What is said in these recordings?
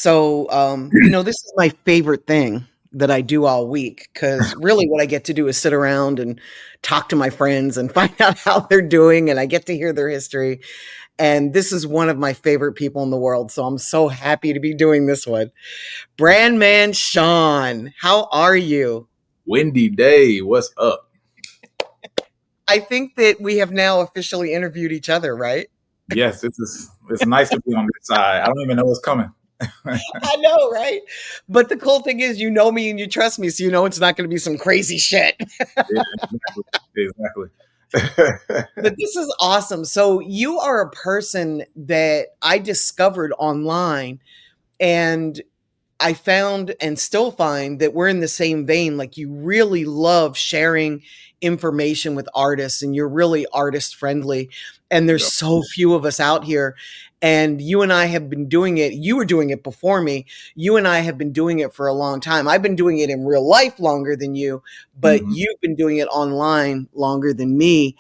So, this is my favorite thing that I do all week because really what I get to do is sit around and talk to my friends and find out how they're doing, and I get to hear their history. And this is one of my favorite people in the world. So I'm so happy to be doing this one. BrandMan Sean, how are you? Wendy Day, what's up? I think that we have now officially interviewed each other, right? Yes, it's nice to be on this side. I don't even know what's coming. I know, right? But the cool thing is, you know me and you trust me, so you know it's not going to be some crazy shit. Yeah, exactly. But this is awesome. So you are a person that I discovered online, and I found and still find that we're in the same vein. Like, you really love sharing information with artists, and you're really artist friendly. And there's Yep. so few of us out here. And you and I have been doing it. You were doing it before me. You and I have been doing it for a long time. I've been doing it in real life longer than you, but Mhm. you've been doing it online longer than me.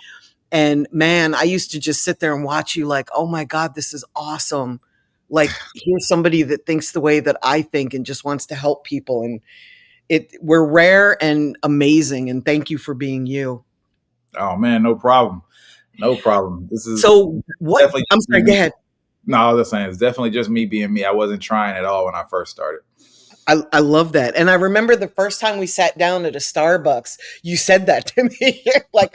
And man, I used to just sit there and watch you like, oh my God, this is awesome. Like, here's somebody that thinks the way that I think and just wants to help people. And we're rare and amazing. And thank you for being you. Oh man, no problem. No problem. This is So what, definitely I'm just sorry, me. go ahead. No, I was just saying it's definitely just me being me. I wasn't trying at all when I first started. I love that. And I remember the first time we sat down at a Starbucks, you said that to me. Like,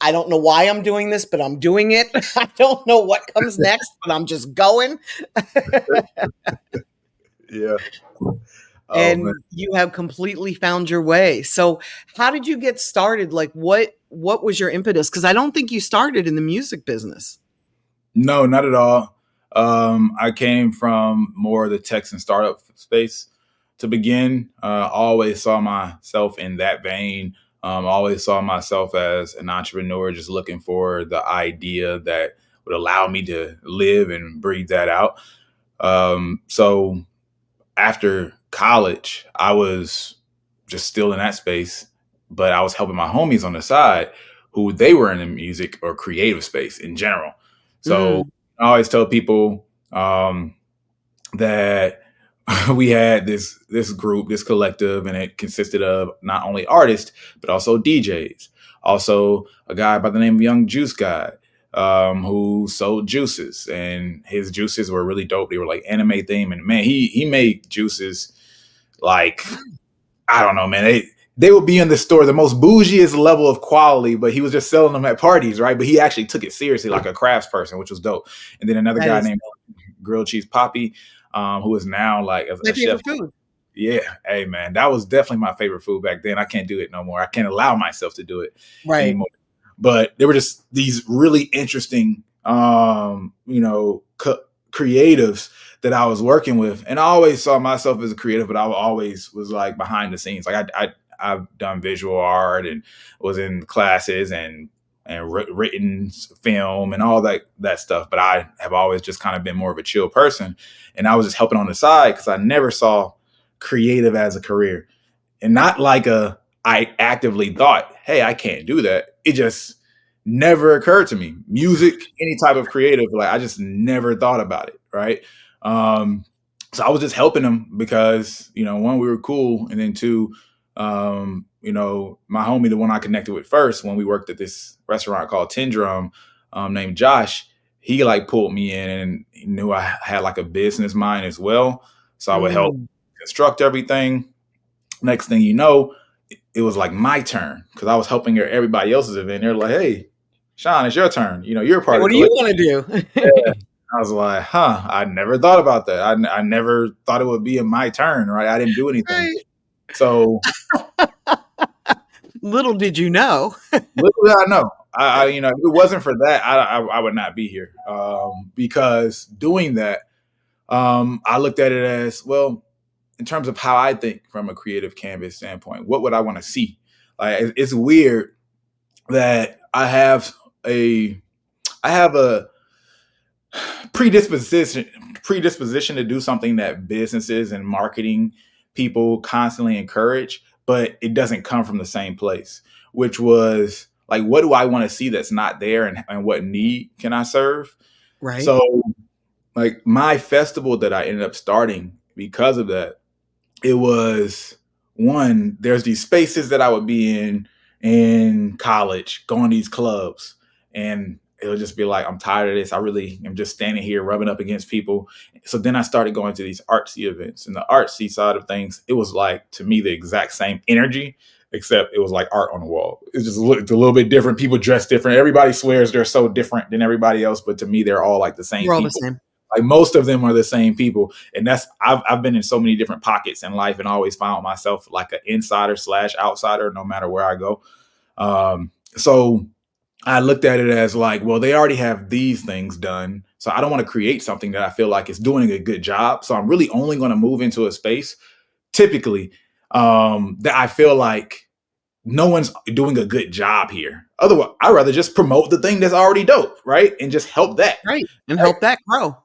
I don't know why I'm doing this, but I'm doing it. I don't know what comes next, but I'm just going. Yeah. Oh man. And you have completely found your way. So, how did you get started? Like, what was your impetus? Because I don't think you started in the music business. No, not at all. I came from more of the tech and startup space to begin. Always saw myself in that vein. Always saw myself as an entrepreneur, just looking for the idea that would allow me to live and breathe that out. So after college, I was just still in that space, but I was helping my homies on the side who they were in the music or creative space in general. So Mm, I always tell people that we had this group, this collective, and it consisted of not only artists but also DJs, also a guy by the name of Young Juice Guy, who sold juices, and his juices were really dope. They were like anime theme, and man, he made juices like I don't know, man. They would be in the store, the most bougiest level of quality, but he was just selling them at parties, right? But he actually took it seriously, like a crafts person, which was dope. And then another that guy is named Grilled Cheese Poppy, who is now like my a chef. favorite food. Yeah, hey man, that was definitely my favorite food back then. I can't do it no more. I can't allow myself to do it Right. anymore. But there were just these really interesting, creatives that I was working with, and I always saw myself as a creative, but I always was like behind the scenes. Like I've done visual art and was in classes and written film and all that stuff, but I have always just kind of been more of a chill person, and I was just helping on the side because I never saw creative as a career, and not like I actively thought, hey, I can't do that. It just never occurred to me. Music, any type of creative, like I just never thought about it, right? Um, so I was just helping them because, one, we were cool, and then two, my homie, the one I connected with first when we worked at this restaurant called Tin Drum, named Josh, he like pulled me in and he knew I had like a business mind as well. So I would help Mm, construct everything. Next thing you know, it was like my turn because I was helping everybody else's event. They're like, "Hey, Sean, it's your turn. You're a yeah, part of what the do you collective." want to Yeah. do? I was like, "Huh? I never thought about that. I never thought it would be in my turn. Right? I didn't do anything." Right. So Little did you know. little did I know. If it wasn't for that, I would not be here. Because doing that, I looked at it as well in terms of how I think from a creative canvas standpoint. What would I want to see? Like, it's weird that I have a predisposition to do something that businesses and marketing people constantly encourage, but it doesn't come from the same place, which was like, what do I want to see that's not there, and what need can I serve? Right. So like my festival that I ended up starting because of that. It was one, there's these spaces that I would be in college, going to these clubs, and it'll just be like, I'm tired of this. I really am just standing here rubbing up against people. So then I started going to these artsy events, and the artsy side of things, it was like, to me, the exact same energy, except it was like art on the wall. It's just it's a little bit different. People dress different. Everybody swears they're so different than everybody else, but to me, they're all like the same We're all the people. same. Like most of them are the same people, and that's I've been in so many different pockets in life, and always found myself like an insider slash outsider, no matter where I go. So I looked at it as like, well, they already have these things done, so I don't want to create something that I feel like is doing a good job. So I'm really only going to move into a space, typically, that I feel like no one's doing a good job here. Otherwise, I'd rather just promote the thing that's already dope, right, and just help that. Right. And Right? help that grow.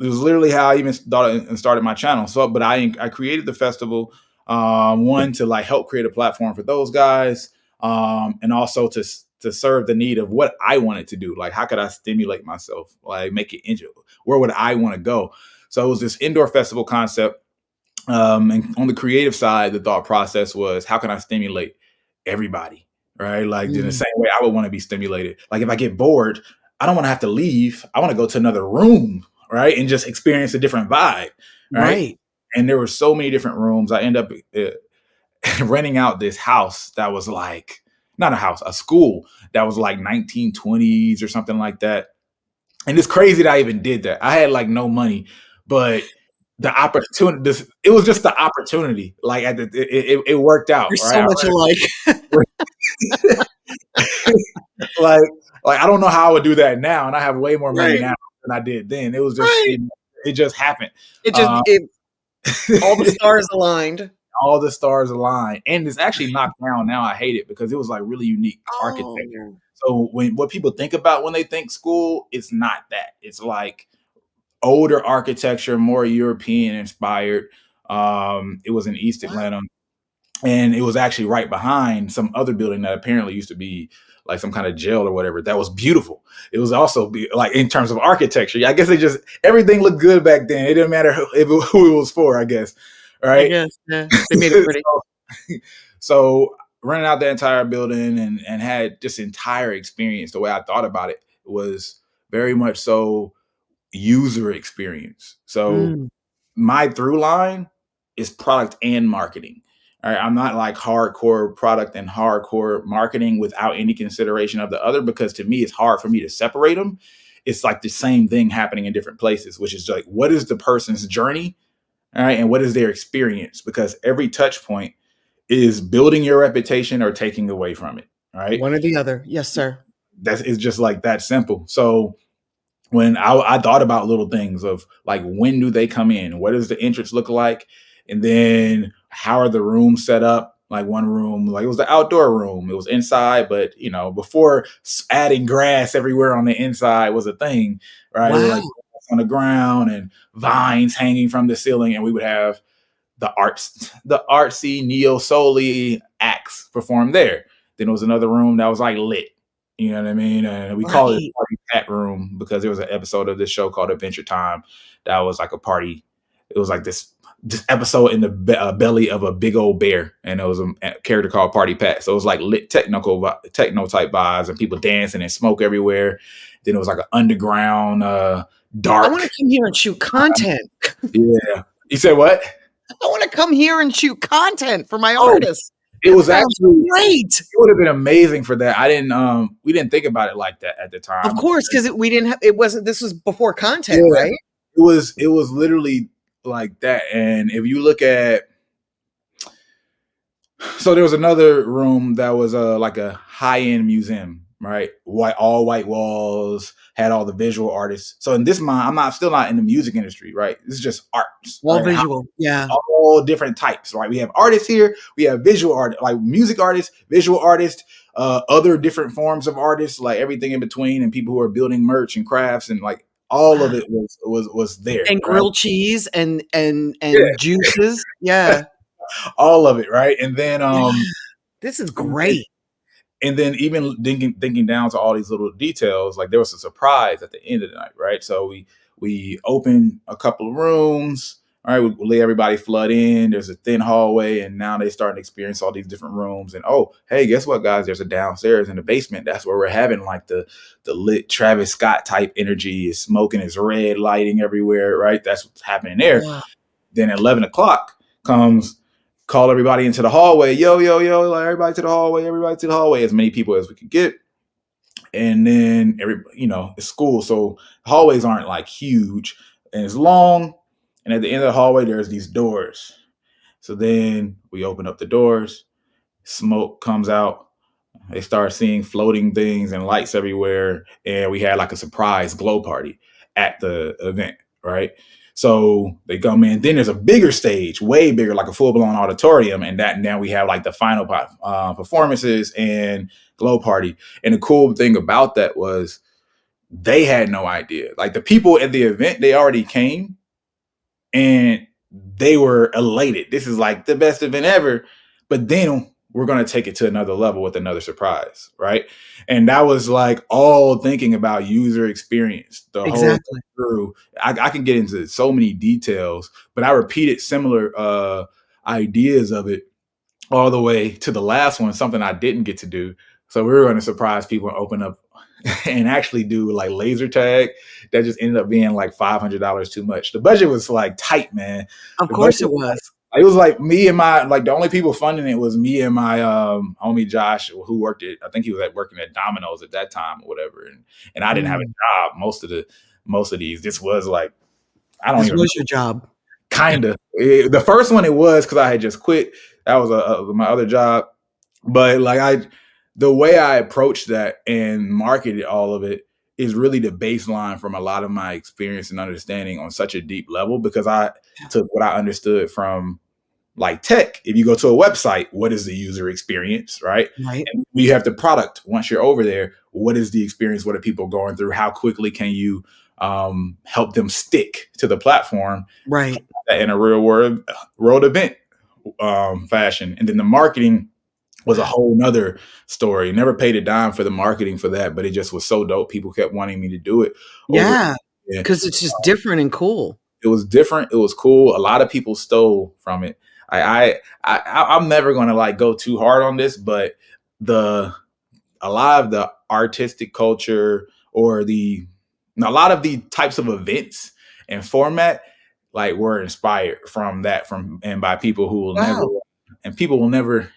It was literally how I even started my channel. So, but I created the festival, one, to like help create a platform for those guys, and also to serve the need of what I wanted to do. Like, how could I stimulate myself? Like, make it enjoy. Where would I want to go? So it was this indoor festival concept. And on the creative side, the thought process was, how can I stimulate everybody? Right. Like, in the Mm, same way I would want to be stimulated. Like, if I get bored, I don't want to have to leave. I want to go to another room, right, and just experience a different vibe. Right. right. And there were so many different rooms. I end up renting out this house that was like, not a house, a school that was like 1920s or something like that. And it's crazy that I even did that. I had like no money, but the opportunity, it was just the opportunity. Like, it worked out, You're so right? much alike. like, I don't know how I would do that now, and I have way more money Right. now than I did then. It was just, Right. it just happened. It just Um, all the stars aligned. all the stars aligned, and it's actually knocked down now. I hate it because it was like really unique architecture. Oh, So what people think about when they think school, it's not that. It's like older architecture, more European inspired. It was in East wow. Atlanta, and it was actually right behind some other building that apparently used to be like some kind of jail or whatever. That was beautiful. It was also like, in terms of architecture. I guess everything looked good back then. It didn't matter who it was for, I guess. I Right. guess, yeah. They made it pretty. So running out the entire building, and had this entire experience, the way I thought about it was very much so user experience. So Mm, my through line is product and marketing. All right. I'm not like hardcore product and hardcore marketing without any consideration of the other, because to me, it's hard for me to separate them. It's like the same thing happening in different places, which is like, what is the person's journey? All right. And what is their experience? Because every touch point is building your reputation or taking away from it. Right. one or the other. Yes, sir. That's, it's just like that simple. So when I thought about little things of like, when do they come in? What does the entrance look like? And then how are the rooms set up? Like, one room, like, it was the outdoor room. It was inside, but before adding grass everywhere on the inside was a thing, right? It was Wow. like grass on the ground and vines hanging from the ceiling, and we would have the artsy neo soul acts perform there. Then there was another room that was like lit. You know what I mean? And we call it Right. party pat room because there was an episode of this show called Adventure Time that was like a party. It was like this episode in the belly of a big old bear, and it was a character called Party Pat. So it was like lit techno type vibes, and people dancing and smoke everywhere. Then it was like an underground, I wanna dark. come here and shoot content. Yeah. You said what? I wanna come here and shoot content for my Oh, artists. it That was sounds actually, great. it would have been amazing for that. I didn't we didn't think about it like that at the Of time. course, 'cause we didn't have it wasn't this was before content, Yeah, right? it was literally like that. And if you look at, so there was another room that was like a high-end museum, right? All white walls, had all the visual artists. So in this mind, I'm still not in the music industry, right? This is just arts, All right? visual. Yeah. All different types, right? We have artists here, we have visual art, like music artists, visual artists, other different forms of artists, like everything in between, and people who are building merch and crafts, and like all of Wow. it was there, And right? grilled cheese Yeah, and juices. Yeah. all of it, right? And then Yeah. This is great. even thinking down to all these little details, like there was a surprise at the end of the night, right? So we opened a couple of rooms, all right, we let everybody flood in. There's a thin hallway, and now they start to experience all these different rooms. And oh, hey, guess what, guys? There's a downstairs in the basement. That's where we're having like the lit Travis Scott type energy. Is smoking, is red lighting everywhere, right? That's what's happening there. Wow. Then at 11 o'clock comes, call everybody into the hallway. Yo, yo, yo, like everybody to the hallway, everybody to the hallway, as many people as we could get. And then it's school, so hallways aren't like huge and it's long. And at the end of the hallway, there's these doors. So then we open up the doors, smoke comes out. They start seeing floating things and lights everywhere. And we had like a surprise glow party at the event, right? So they come in. Then there's a bigger stage, way bigger, like a full blown auditorium. And now we have like the final performances and glow party. And the cool thing about that was they had no idea. Like the people at the event, they already came and they were elated. This is like the best event ever. But then we're going to take it to another level with another surprise, right? And that was like all thinking about user experience the whole Exactly. through. I can get into so many details, but I repeated similar ideas of it all the way to the last one, something I didn't get to do. So we were going to surprise people and open up and actually do like laser tag. That just ended up being like $500 too much. The budget was like tight, man. Of The course budget it was. it was like me and my, like the only people funding it was me and my homie Josh, who worked at, I think he was working at Domino's at that time or whatever. And I didn't have a job most of these. This was like, I don't This even was know. your job. Kind of. The first one it was because I had just quit. That was my other job. But like the way I approached that and marketed all of it is really the baseline from a lot of my experience and understanding on such a deep level, because I took what I understood from like tech. If you go to a website, what is the user experience, right? Right. And you have the product. Once you're over there, what is the experience? What are people going through? How quickly can you help them stick to the platform? Right. In a real world event fashion. And then the marketing was a whole nother story. Never paid a dime for the marketing for that, but it just was so dope. People kept wanting me to do it over. Yeah. Because it's just different and cool. It was different. It was cool. A lot of people stole from it. I'm never going to like go too hard on this, but a lot of the artistic culture or a lot of the types of events and format like were inspired from that and by people who will never, and people will never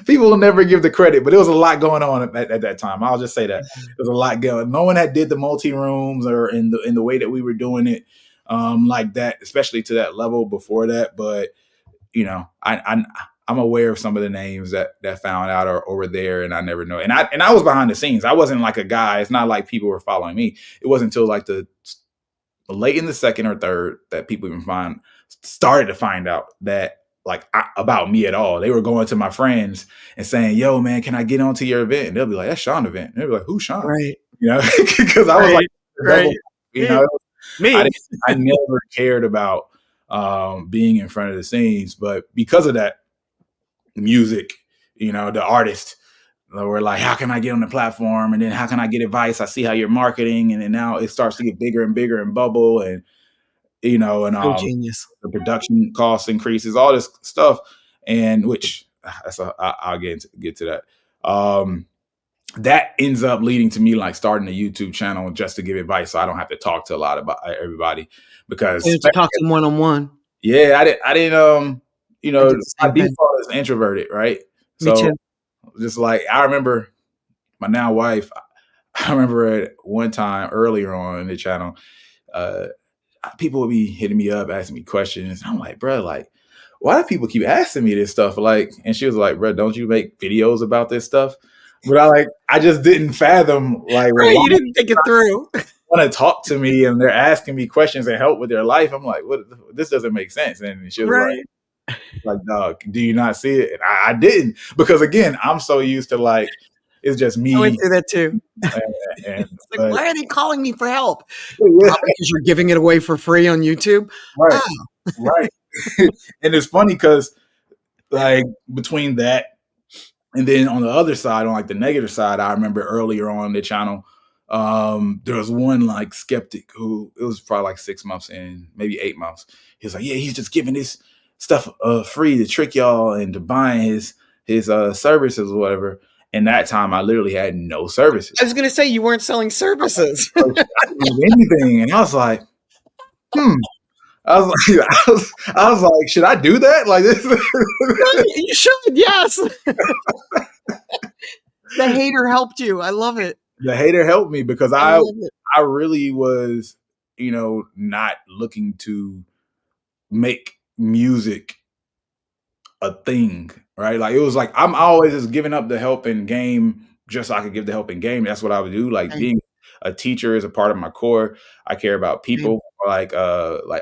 people will never give the credit, but there was a lot going on at that time. I'll just say that there was a lot going. No one had did the multi rooms or in the way that we were doing it like that, especially to that level before that. But I'm aware of some of the names that found out or over there, and I never know. And I was behind the scenes. I wasn't like a guy. It's not like people were following me. It wasn't until like the late in the second or third that people even started to find out that like about me at all. They were going to my friends and saying, "Yo, man, can I get onto your event?" And they'll be like, "That's Sean event." And they'll be like, "Who's Sean?" Right. Because I was like, double, Me. I never cared about being in front of the scenes, but because of that, music, the artist, we're like, how can I get on the platform? And then how can I get advice? I see how you're marketing. And then now it starts to get bigger and bigger and bubble. And, So genius. the production cost increases, all this stuff. And which I'll get to that. That ends up leading to me like starting a YouTube channel just to give advice. So I don't have to talk to a lot about everybody, because To talk to them one-on-one. yeah, I didn't, I my did the same thing. default is introverted, right? Me So too. just like I remember my now wife, I remember at one time earlier on in the channel, uh, people would be hitting me up, asking me questions. I'm like, bro, like, why do people keep asking me this stuff? Like, and she was like, bro, don't you make videos about this stuff? But I just didn't fathom like, well, Right. why You didn't think it through. want to talk to me and they're asking me questions and help with their life? I'm like, what? This doesn't make sense. And she was Right. like, dog, do you not see it? And I didn't, because again, I'm so used to like, it's just I went me. through that too. And It's like, why are they calling me for help? yeah, Probably because you're giving it away for free on YouTube. right, Oh, right. And it's funny because like between that and then on the other side, on like the negative side, I remember earlier on the channel, There was one like skeptic who it was probably like 6 months in, maybe 8 months. He was like, yeah, he's just giving this stuff free to trick y'all into buying his services or whatever. And that time I literally had no I services. was gonna say you weren't selling services. I didn't do anything. And I was like, hmm. I was like, I was like, should I do that? Like this? You should, yes. The hater helped you. I love it. The hater helped me because I love it. I really was, not looking to make music a thing, right? Like it was like I'm always just giving up the help in game just so I could give the help in game. That's what I would do. Like Okay. being a teacher is a part of my core. I care about Same. people. Like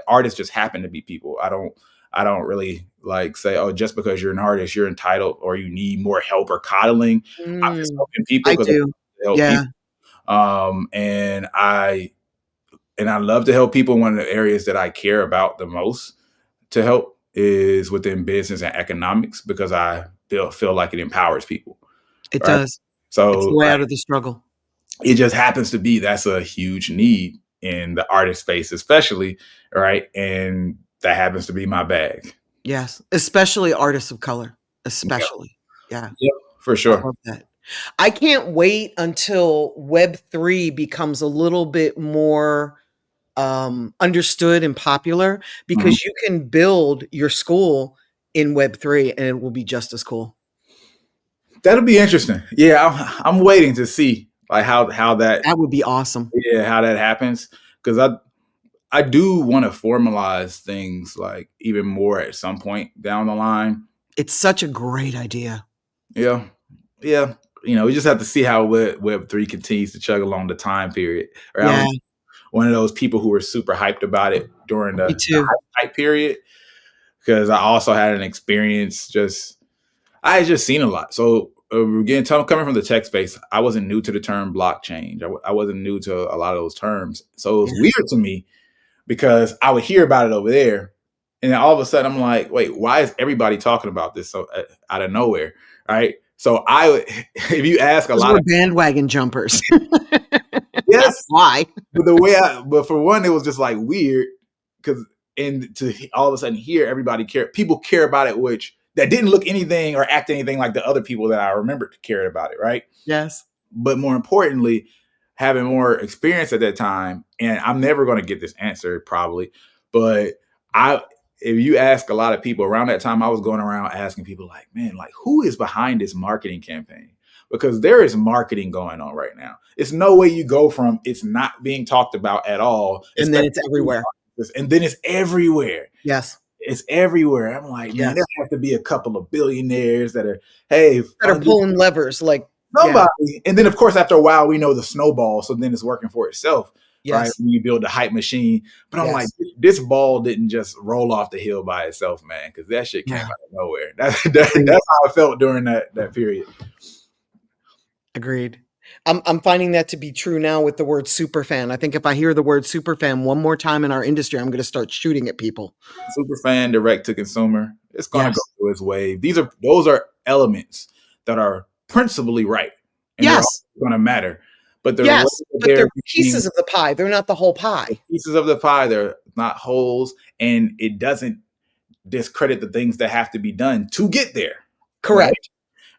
artists just happen to be people. I don't really like say, oh, just because you're an artist, you're entitled or you need more help or coddling. I'm just Mm, helping people I because I do. help Yeah, people. And I love to help people. One of the areas that I care about the most to help is within business and economics because I feel like it empowers people, it right? does. It's So the way like, out of the struggle. it just happens to be that's a huge need in the artist space, especially, right? And that happens to be my bag. Yes, especially artists of color, Yeah, especially. Yeah, yeah, for I sure. love that. I can't wait until Web3 becomes a little bit more understood and popular Mhm. because you can build your school in Web3 and it will be just as cool. That'll be interesting. Yeah, I'm waiting to see like how that That would be awesome. yeah how that happens because I do want to formalize things like even more at some point down the line. It's such a great idea. Yeah. Yeah. We just have to see how Web3 continues to chug along the time period. Or I Yeah, was one of those people who were super hyped about it during me the too. hype period because I also had an experience I had just seen a lot. So again, coming from the tech space, I wasn't new to the term blockchain. I wasn't new to a lot of those terms. So it was Yeah. weird to me because I would hear about it over there. And then all of a sudden I'm like, wait, why is everybody talking about this so out of nowhere? Right. So if you ask a Because lot we're of, bandwagon jumpers. That's yes, why. but for one, it was just like weird because, and to all of a sudden hear people care about it, which that didn't look anything or act anything like the other people that I remembered cared about it. Right. Yes. But more importantly, having more experience at that time, and I'm never going to get this answer probably, but I, if you ask a lot of people around that time, I was going around asking people like, man, like who is behind this marketing campaign? Because there is marketing going on right now. It's no way you go from it's not being talked about at all, And then especially it's everywhere. and then it's everywhere. Yes. It's everywhere. I'm like, man, there Yes. has to be a couple of billionaires that are, hey, That are pulling levers like yeah. somebody. And then, of course, after a while, we know the snowball. So then it's working for itself, right? Yes. When you build a hype machine. But I'm like, Yes. this ball didn't just roll off the hill by itself, man, because that shit came Yeah. out of nowhere. That's Agreed. how I felt during that period. Agreed. I'm finding that to be true now with the word super fan. I think if I hear the word super fan one more time in our industry, I'm gonna start shooting at people. Super fan, direct to consumer. It's going to go Yes. through its wave. Those are elements that are principally right, and they're Yes. always going to matter. But the way Yes. that But they're they're being pieces of the pie. They're not the whole pie. pieces of the pie, they're not holes, and it doesn't discredit the things that have to be done to get there. Right. Correct.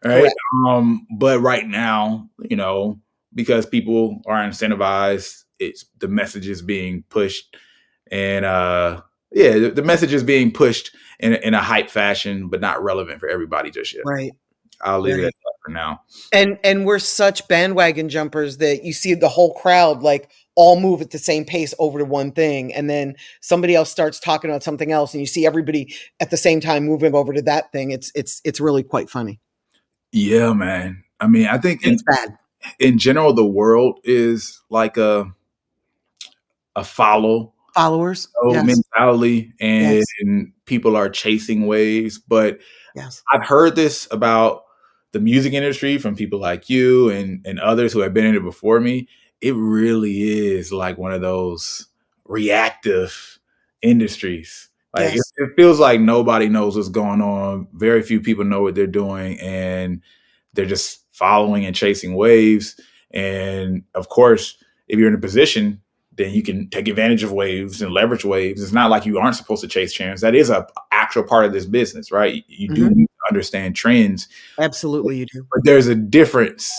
Right. Correct. But right now, because people are incentivized, it's the message is being pushed and yeah, the message is being pushed in a hype fashion, but not relevant for everybody just yet. Right. I'll leave it at Right. that for now. And we're such bandwagon jumpers that you see the whole crowd like all move at the same pace over to one thing, and then somebody else starts talking about something else, and you see everybody at the same time moving over to that thing. It's really quite funny. Yeah, man. I mean, I think It's bad. in general, the world is like a follow Followers. Yes. mentality, and Yes. people are chasing waves. But Yes. I've heard this about the music industry from people like you and others who have been in it before me. It really is like one of those reactive industries. Like Yes. it feels like nobody knows what's going on. Very few people know what they're doing, and they're just following and chasing waves. And of course, if you're in a position, then you can take advantage of waves and leverage waves. It's not like you aren't supposed to chase trends. That is a actual part of this business, right? You do Mhm. need to understand trends, Absolutely, you do. but there's a difference,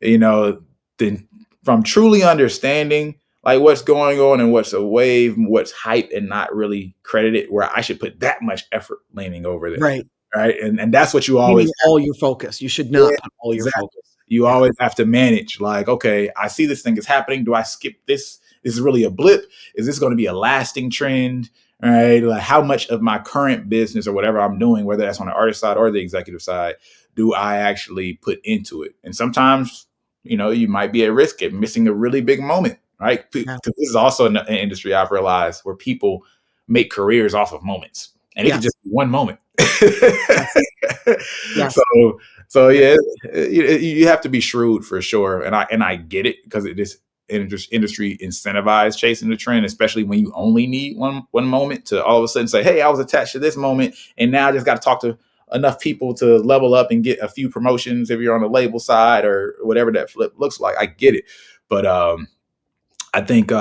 than from truly understanding like what's going on and what's a wave, what's hype and not really credited, where I should put that much effort leaning over this. Right. Right. And that's what you always. Meaning all your focus. You should Yeah, not put all your exactly. focus. You Yeah. always have to manage, like, okay, I see this thing is happening. Do I skip this? Is this really a blip? Is this going to be a lasting trend? All right. Like, how much of my current business or whatever I'm doing, whether that's on the artist side or the executive side, do I actually put into it? And sometimes, you might be at risk at missing a really big moment, right? Yeah. Because this is also an industry I've realized where people make careers off of moments, and it could Yes. just be one moment. Yes. Yes. so so Yeah. yeah, you have to be shrewd for sure, and I get it, because it is industry incentivized chasing the trend, especially when you only need one moment to all of a sudden say, hey, I was attached to this moment, and now I just got to talk to enough people to level up and get a few promotions if you're on the label side or whatever that flip looks like. I get it, but I think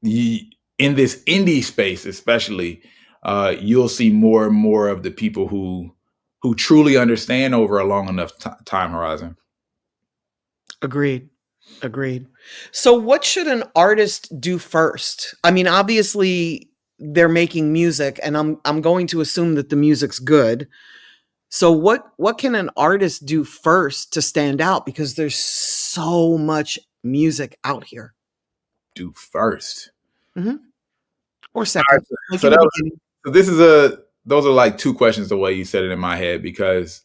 in this indie space, especially, you'll see more and more of the people who truly understand over a long enough time horizon. Agreed. Agreed. So what should an artist do first? I mean, obviously they're making music and I'm going to assume that the music's good. So what can an artist do first to stand out, because there's so much music out here? Do first. Mhm. Or All right, second, like so in the that beginning. so this is those are like two questions the way you said it in my head, because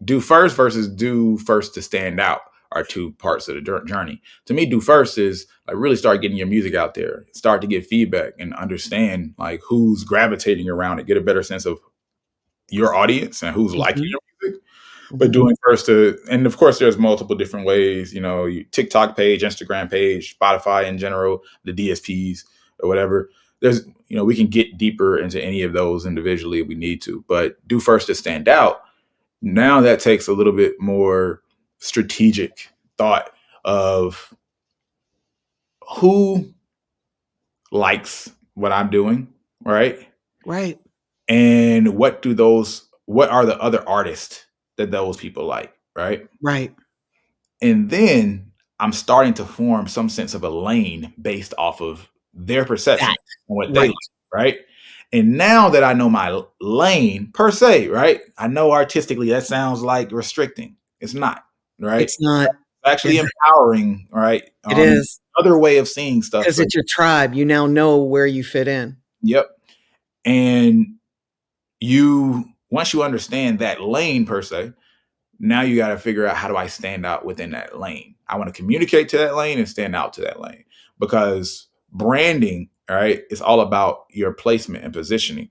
do first versus do first to stand out are two parts of the journey. To me, do first is like really start getting your music out there, start to get feedback and understand like who's gravitating around it, get a better sense of your audience and who's liking Mhm. your music. But Mhm. doing first to, and of course, there's multiple different ways, TikTok page, Instagram page, Spotify in general, the DSPs or whatever. There's, we can get deeper into any of those individually if we need to, but do first to stand out. Now that takes a little bit more strategic thought of who likes what I'm doing, right? Right. And what are the other artists that those people like, right? Right. And then I'm starting to form some sense of a lane based off of their perception That. and what they like, Right. right? And now that I know my lane per se, right? I know artistically that sounds like restricting. It's not, right? It's not. It's actually Is it? empowering, right? It is. Other way of seeing stuff. 'Cause So, it's your tribe. You now know where you fit in. yep. And once you understand that lane per se, now you got to figure out, how do I stand out within that lane? I want to communicate to that lane and stand out to that lane, because branding, right, is all about your placement and positioning.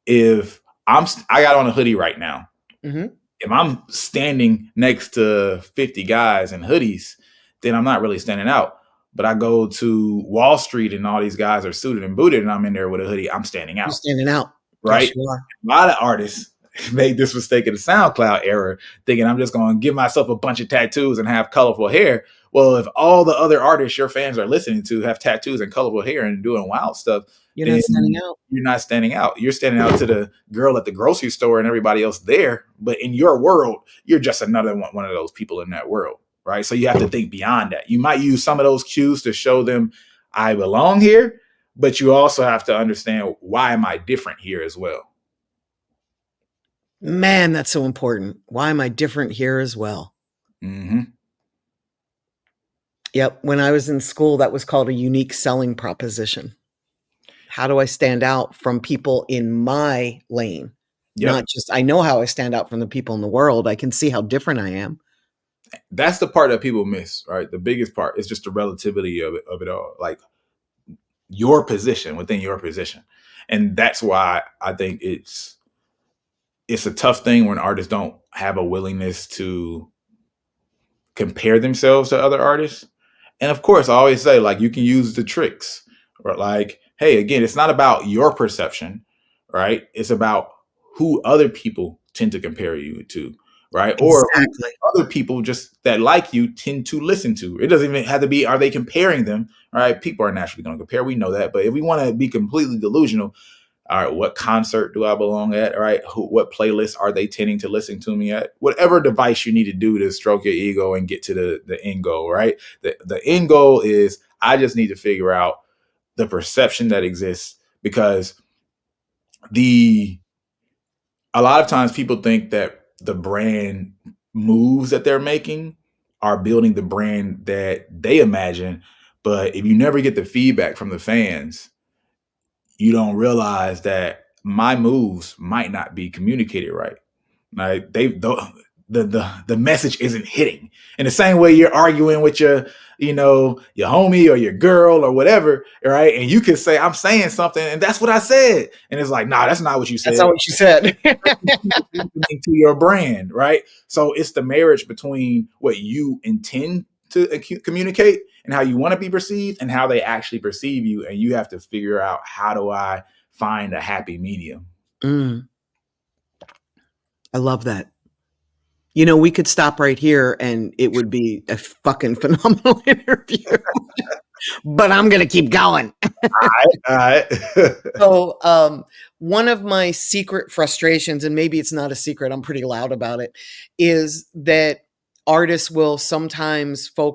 If I got on a hoodie right now, Mhm. if I'm standing next to 50 guys in hoodies, then I'm not really standing out. But I go to Wall Street and all these guys are suited and booted and I'm in there with a hoodie, I'm standing You're out, standing out. right? Yes, you are. A lot of artists made this mistake in the SoundCloud era, thinking I'm just going to give myself a bunch of tattoos and have colorful hair. Well, if all the other artists your fans are listening to have tattoos and colorful hair and doing wild stuff, You're then not standing out. you're not standing out. You're standing out to the girl at the grocery store and everybody else there. But in your world, you're just another one of those people in that world, right? So you have to think beyond that. You might use some of those cues to show them I belong here, but you also have to understand, why am I different here as well? Man, that's so important. Why am I different here as well? Mm-hmm. Yep, when I was in school, that was called a unique selling proposition. How do I stand out from people in my lane? Yep. Not just I know how I stand out from the people in the world, I can see how different I am. That's the part that people miss, right? The biggest part is just the relativity of it all, like your position within your position. And that's why I think it's a tough thing when artists don't have a willingness to compare themselves to other artists. And of course, I always say, like, you can use the tricks, or like, hey, again, it's not about your perception, right? It's about who other people tend to compare you to, right? Or who Exactly. other people just that like you tend to listen to. It doesn't even have to be, are they comparing them? Right? People are naturally going to compare. We know that. But if we want to be completely delusional, all right, what concert do I belong at? All right, what playlist are they tending to listen to me at? Whatever device you need to do to stroke your ego and get to the end goal, right? The end goal is I just need to figure out the perception that exists, because the a lot of times people think that the brand moves that they're making are building the brand that they imagine. But if you never get the feedback from the fans, you don't realize that my moves might not be communicated right. Like the message isn't hitting. In the same way you're arguing with your homie or your girl or whatever, right? And you could say, I'm saying something, and that's what I said. And it's like, nah, that's not what you That's said. not what you said. To your brand, right? So it's the marriage between what you intend to communicate and how you want to be perceived and how they actually perceive you. And you have to figure out, how do I find a happy medium? Mm, I love that. You know, we could stop right here and it would be a fucking phenomenal interview, but I'm going to keep going. All right. So, one of my secret frustrations, and maybe it's not a secret, I'm pretty loud about it, is that artists will sometimes they'll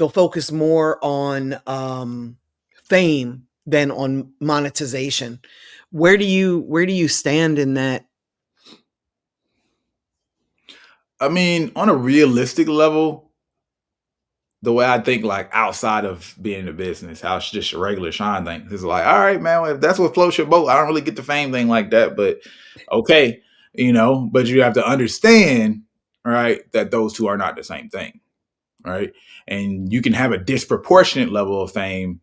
focus more on fame than on monetization. Where do you stand in that? I mean, on a realistic level, the way I think, like outside of being in a business, how it's just a regular Sean thing, is like, all right, man, well, if that's what floats your boat, I don't really get the fame thing like that, but okay, but you have to understand, right, that those two are not the same thing, right? And you can have a disproportionate level of fame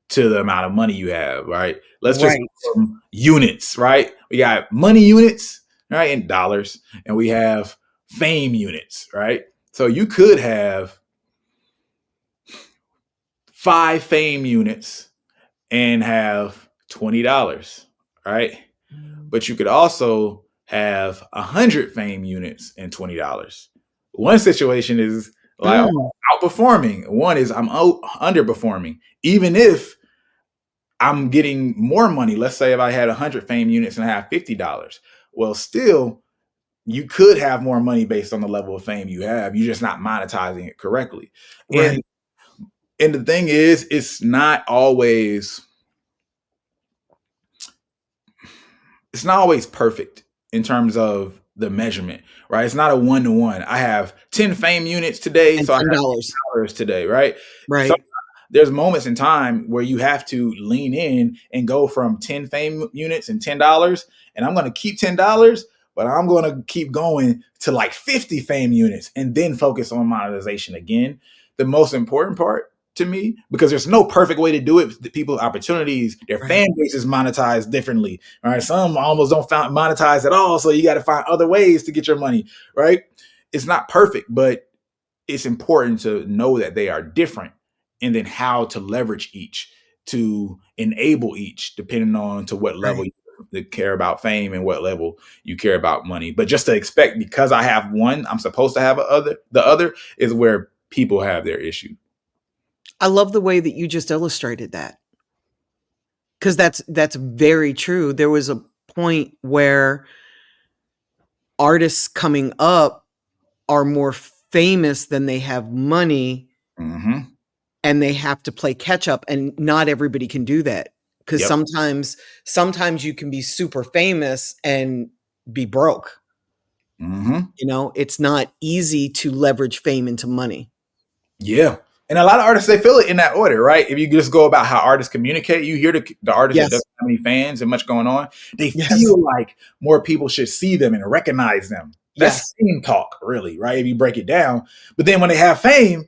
to the amount of money you have, right? Let's just Right. units, right? We got money units, right, in dollars, and we have fame units, right? So you could have 5 fame units and have $20, right? But you could also have 100 fame units and $20. One situation is like, Mm, outperforming. One is I'm underperforming. Even if I'm getting more money, let's say if I had 100 fame units and I have $50, well, still you could have more money based on the level of fame you have. You're just not monetizing it correctly. And right. and the thing is, it's not always perfect in terms of the measurement, right? It's not a 1-to-1. I have 10 fame units today, And so I have $10. $10 today, right? So Right. there's moments in time where you have to lean in and go from 10 fame units and $10, and I'm going to keep $10, but I'm going to keep going to like 50 fame units and then focus on monetization again. The most important part to me, because there's no perfect way to do it. The people's opportunities, their Right. fan base is monetized differently. All right. Some almost don't find monetize at all. So you got to find other ways to get your money, right? It's not perfect, but it's important to know that they are different, and then how to leverage each to enable each, depending on to what level Right. you care about fame and what level you care about money. But just to expect, because I have one, I'm supposed to have the other is where people have their issue. I love the way that you just illustrated that, because that's very true. There was a point where artists coming up are more famous than they have money, Mm-hmm. and they have to play catch up, and not everybody can do that, because Yep. sometimes you can be super famous and be broke. Mm-hmm. It's not easy to leverage fame into money. Yeah. And a lot of artists, they feel it in that order, right? If you just go about how artists communicate, you hear the artist that Yes. doesn't have any fans and much going on, they Yes. feel like more people should see them and recognize them. That's Yes. fame talk, really, right? If you break it down. But then when they have fame,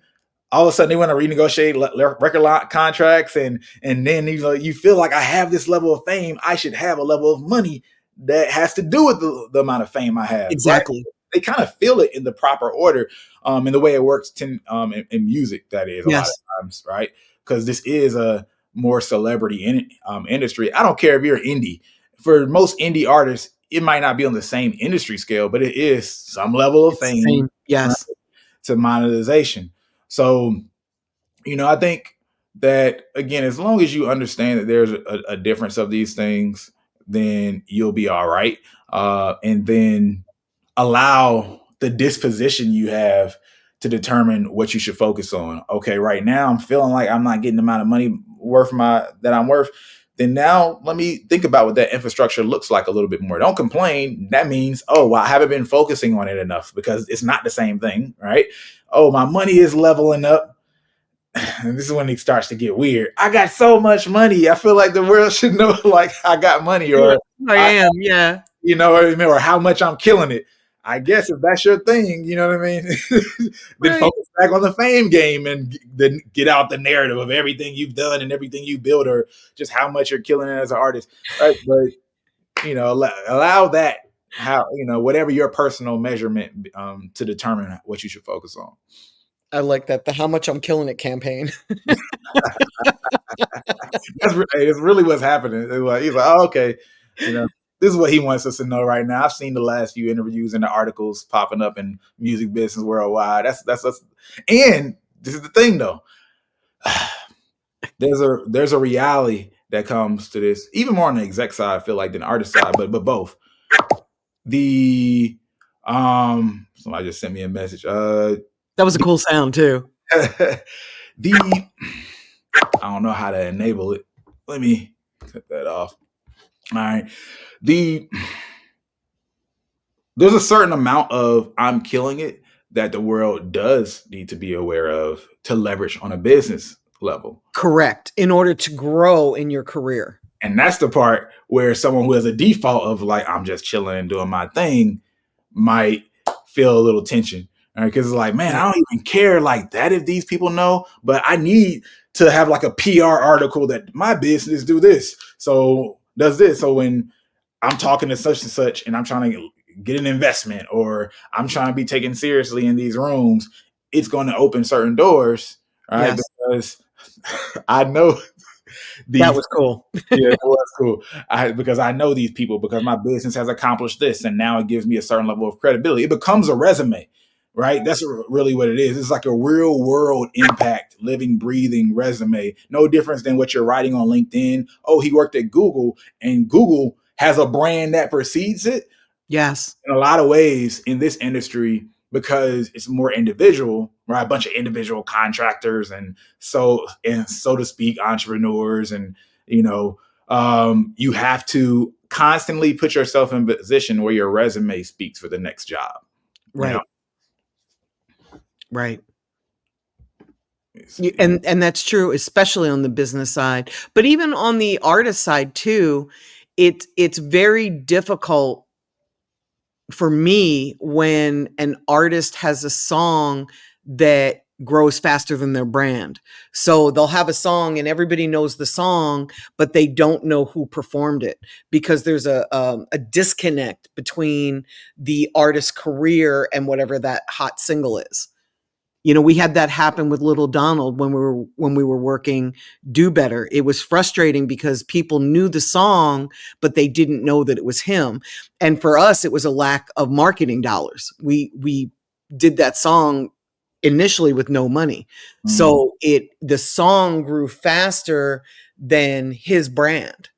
all of a sudden they want to renegotiate record contracts, and then you feel like, I have this level of fame, I should have a level of money that has to do with the amount of fame I have, right? Exactly. They kind of feel it in the proper order, in the way it works in music. That is a lot of Yes. times, right? Because this is a more celebrity industry. I don't care if you're indie. For most indie artists, it might not be on the same industry scale, but it is some level of It's the fame, same. right, Yes. to monetization. So, I think that again, as long as you understand that there's a difference of these things, then you'll be all right. And then allow the disposition you have to determine what you should focus on. Okay, right now I'm feeling like I'm not getting the amount of money worth that I'm worth. Then now let me think about what that infrastructure looks like a little bit more. Don't complain. That means, oh, well, I haven't been focusing on it enough because it's not the same thing, right? Oh, my money is leveling up. And this is when it starts to get weird. I got so much money. I feel like the world should know like I got money, or I I am, yeah. what I mean, or how much I'm killing it. I guess if that's your thing, you know what I mean, then Right. focus back on the fame game and then get out the narrative of everything you've done and everything you built, or just how much you're killing it as an artist, right? But allow that, how whatever your personal measurement, to determine what you should focus on. I like that, the "How Much I'm Killing It" campaign. It's really what's happening. It's like, he's like, oh, okay, this is what he wants us to know right now. I've seen the last few interviews and the articles popping up in music business worldwide. That's and this is the thing though. There's a reality that comes to this, even more on the exec side, I feel like, than artist side, but both. The somebody just sent me a message. That was a cool sound too. the I don't know how to enable it. Let me cut that off. All right. There's a certain amount of I'm killing it that the world does need to be aware of to leverage on a business level. Correct, in order to grow in your career. And that's the part where someone who has a default of like, I'm just chilling and doing my thing, might feel a little tension. Right? Because it's like, man, I don't even care like that if these people know, but I need to have like a PR article that my business do this. So does this. So when I'm talking to such and such and I'm trying to get an investment, or I'm trying to be taken seriously in these rooms, it's going to open certain doors, right? Yes. Because I know That these, was cool. yeah, it was cool. Because I know these people, because my business has accomplished this, and now it gives me a certain level of credibility. It becomes a resume, right? That's really what it is. It's like a real world impact, living, breathing resume. No difference than what you're writing on LinkedIn. Oh, he worked at Google, and Google has a brand that precedes it. Yes. In a lot of ways in this industry, because it's more individual, right? A bunch of individual contractors and so to speak, entrepreneurs, and you have to constantly put yourself in a position where your resume speaks for the next job. Right. Right. It's, And that's true, especially on the business side, but even on the artist side too. It's very difficult for me when an artist has a song that grows faster than their brand. So they'll have a song and everybody knows the song, but they don't know who performed it, because there's a disconnect between the artist's career and whatever that hot single is. We had that happen with Little Donald when we were working Do Better. It was frustrating because people knew the song, but they didn't know that it was him. And for us, it was a lack of marketing dollars. We did that song initially with no money. So the song grew faster than his brand.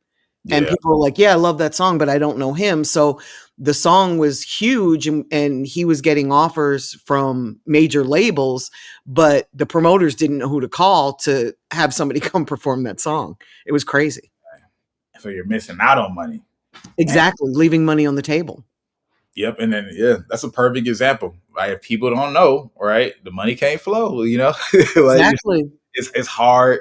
And yeah, people were like, yeah, I love that song, but I don't know him. So the song was huge, and he was getting offers from major labels, but the promoters didn't know who to call to have somebody come perform that song. It was crazy. so you're missing out on money. Exactly. Leaving money on the table. Yep, and then that's a perfect example. Right, if people don't know, right, the money can't flow. Like Exactly. it's hard.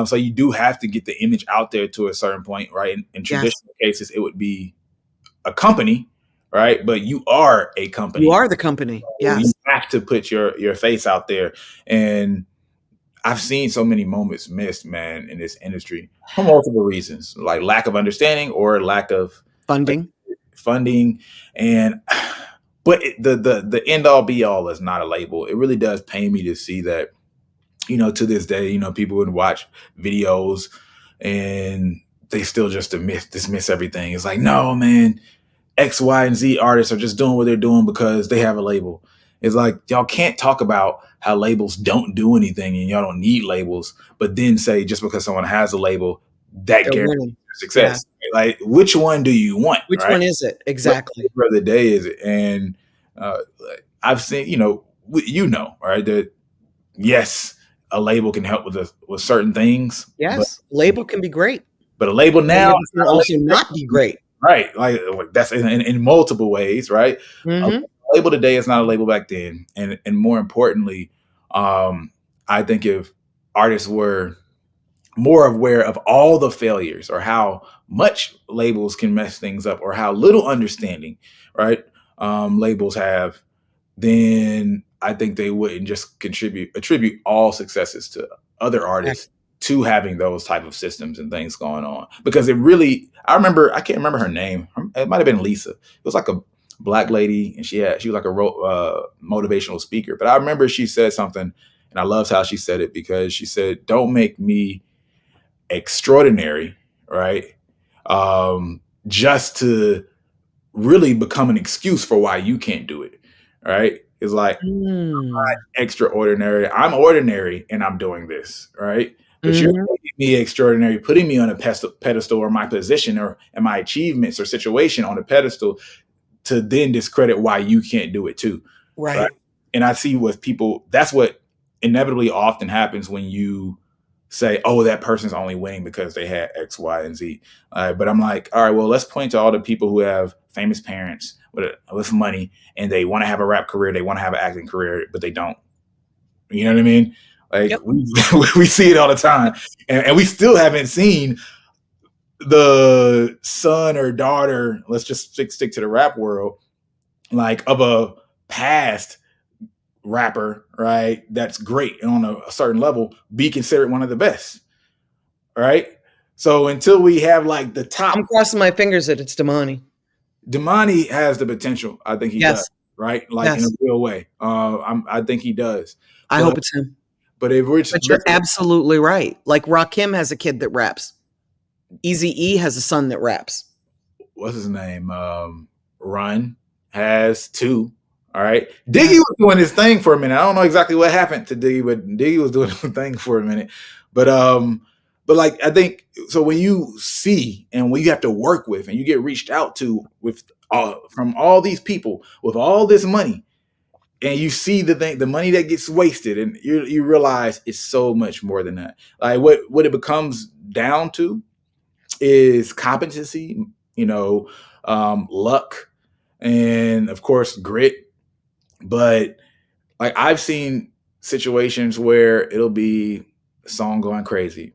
So you do have to get the image out there to a certain point, right? In Yes. traditional cases, it would be a company, right? But you are a You company. are the company. So Yes. you have to put your face out there. And I've seen so many moments missed, man, in this industry for multiple reasons, like lack of understanding or lack of Funding. funding. And but the end all be all is not a label. It really does pain me to see that, to this day, people would watch videos and they still just dismiss everything. It's like, no, man, X, Y, and Z artists are just doing what they're doing because they have a label. It's like y'all can't talk about how labels don't do anything and y'all don't need labels, but then say just because someone has a label, that They're guarantees winning. Yeah. success. Like, which one do you want, Which right? one is it? What Exactly. flavor of the day is it? And I've seen, right, that yes, a label can help with certain things, but Yes. Label can be great. a label A now label is can not a also label. not be great. Right. Like that's in multiple ways, right? A Mhm. label today is not a label back then. And more importantly, I think if artists were more aware of all the failures or how much labels can mess things up or how little understanding, right? Labels have, then I think they wouldn't just attribute all successes to other artists Exactly. to having those type of systems and things going on. Because it really, I can't remember her name. It might have been Lisa. It was like a black lady, and she was like a motivational speaker. But I remember she said something, and I loved how she said it because she said, "Don't make me extraordinary, right? Just to really become an excuse for why you can't do it, right? It's like Mm. extraordinary. I'm ordinary and I'm doing this, right? But you're Mhm. making me extraordinary, putting me on a pedestal or my position or and my achievements or situation on a pedestal to then discredit why you can't do it too, right? Right. And I see with people, that's what inevitably often happens when you say, "Oh, that person's only winning because they had X, Y, and Z." But I'm like, all right, well, let's point to all the people who have famous parents with money and they want to have a rap career, they want to have an acting career, but they don't. You know what I mean? Like Yep. we we see it all the time, and we still haven't seen the son or daughter. Let's just stick to the rap world, like of a past rapper, right? That's great and on a certain level, be considered one of the best, right? So until we have like the I'm top, crossing my fingers that it's Damani. Damani has the potential. I think he does, Yes. right? Like in a Yes. real way. I think he does. I But hope it's him. if we're But you're looking, absolutely right. Like Rakim has a kid that raps. Eazy-E has a son that raps. what's his name? Run has two. All right. Diggy Yes. was doing his thing for a minute. I don't know exactly what happened to Diggy, but Diggy was doing his thing for a minute. But like I think so when you see and when you have to work with and you get reached out to with from all these people with all this money and you see the money that gets wasted and you realize it's so much more than that. Like what it becomes down to is competency, luck, and of course grit. But like I've seen situations where it'll be a song going crazy,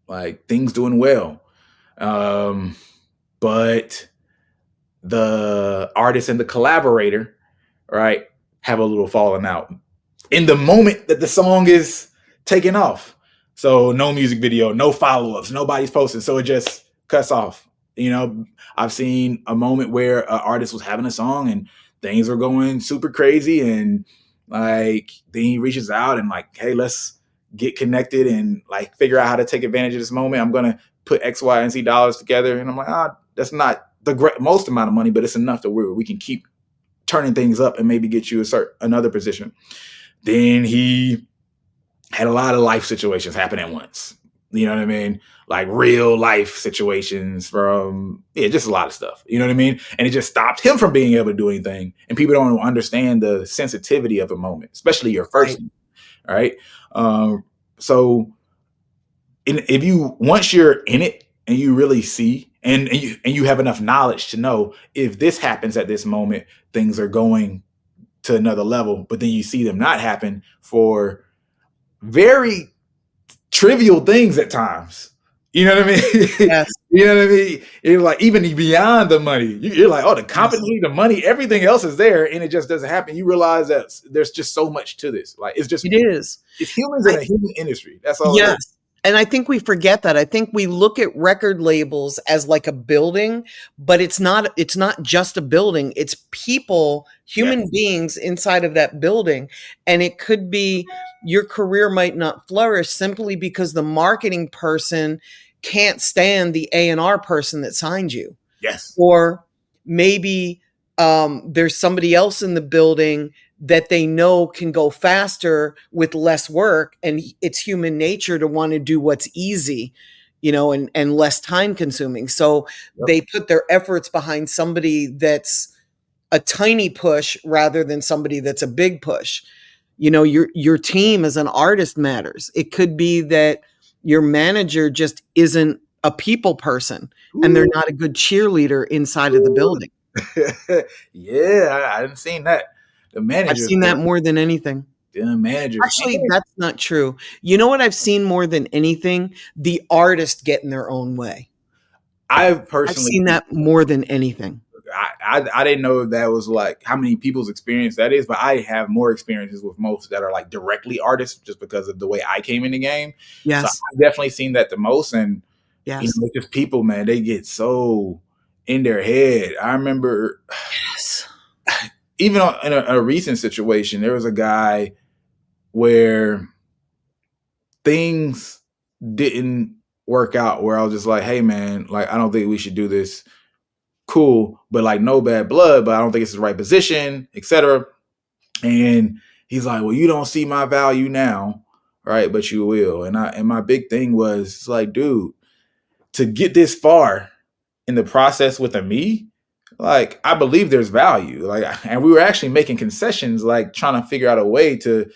like things doing well, um, but the artist and the collaborator, right, have a little falling out in the moment that the song is taking off. So no music video, no follow-ups, nobody's posting. So it just cuts off. I've seen a moment where an artist was having a song and things were going super crazy and like then he reaches out and like, hey, let's get connected and like figure out how to take advantage of this moment. I'm gonna put X, Y, and Z dollars together. And I'm like, that's not the most amount of money, but it's enough that we can keep turning things up and maybe get you another position. Then he had a lot of life situations happen at once. You know what I mean? Like real life situations from just a lot of stuff. You know what I mean? And it just stopped him from being able to do anything. And people don't understand the sensitivity of a moment, especially your first Right. one, right? So if you once you're in it and you really see and you have enough knowledge to know if this happens at this moment, things are going to another level, but then you see them not happen for very trivial things at times. You know what I mean? Yes. You know what I mean? It's like even beyond the money, you're like, oh, the Yes. competency, the money, everything else is there, and it just doesn't happen. You realize that there's just so much to this. Like It is. it's humans in I a human industry. That's all it is. Yes. And I think we forget that. I think we look at record labels as like a building, but it's not just a building. It's people, Yeah. human beings inside of that building. And it could be your career might not flourish simply because the marketing person can't stand the A&R person that signed you. Yes. Or maybe there's somebody else in the building that they know can go faster with less work, and it's human nature to want to do what's easy, and less time consuming. So Yep. they put their efforts behind somebody that's a tiny push rather than somebody that's a big push. Your team as an artist matters. It could be that your manager just isn't a people person, and they're Ooh. not a good cheerleader inside of the building. Yeah, I didn't seen that. The I've managers, seen bro. that more than anything. The managers. Actually, that's not true. You know what I've seen more than anything? The artist get in their own way. I've I've personally, seen that more than anything. I didn't know if that was like how many people's experience that is, but I have more experiences with most that are like directly artists just because of the way I came in the game. So Yes. I've definitely seen that the most. And Yes. just people, man, they get so in their head. I remember Yes. even in a recent situation, there was a guy where things didn't work out where I was just like, hey man, like I don't think we should do this. Cool, but like no bad blood, but I don't think it's the right position, etc. And he's like, well, you don't see my value now, right? But you will. And my big thing was like, dude, to get this far in the process with a me, like I believe there's value. Like, and we were actually making concessions, like trying to figure out a way to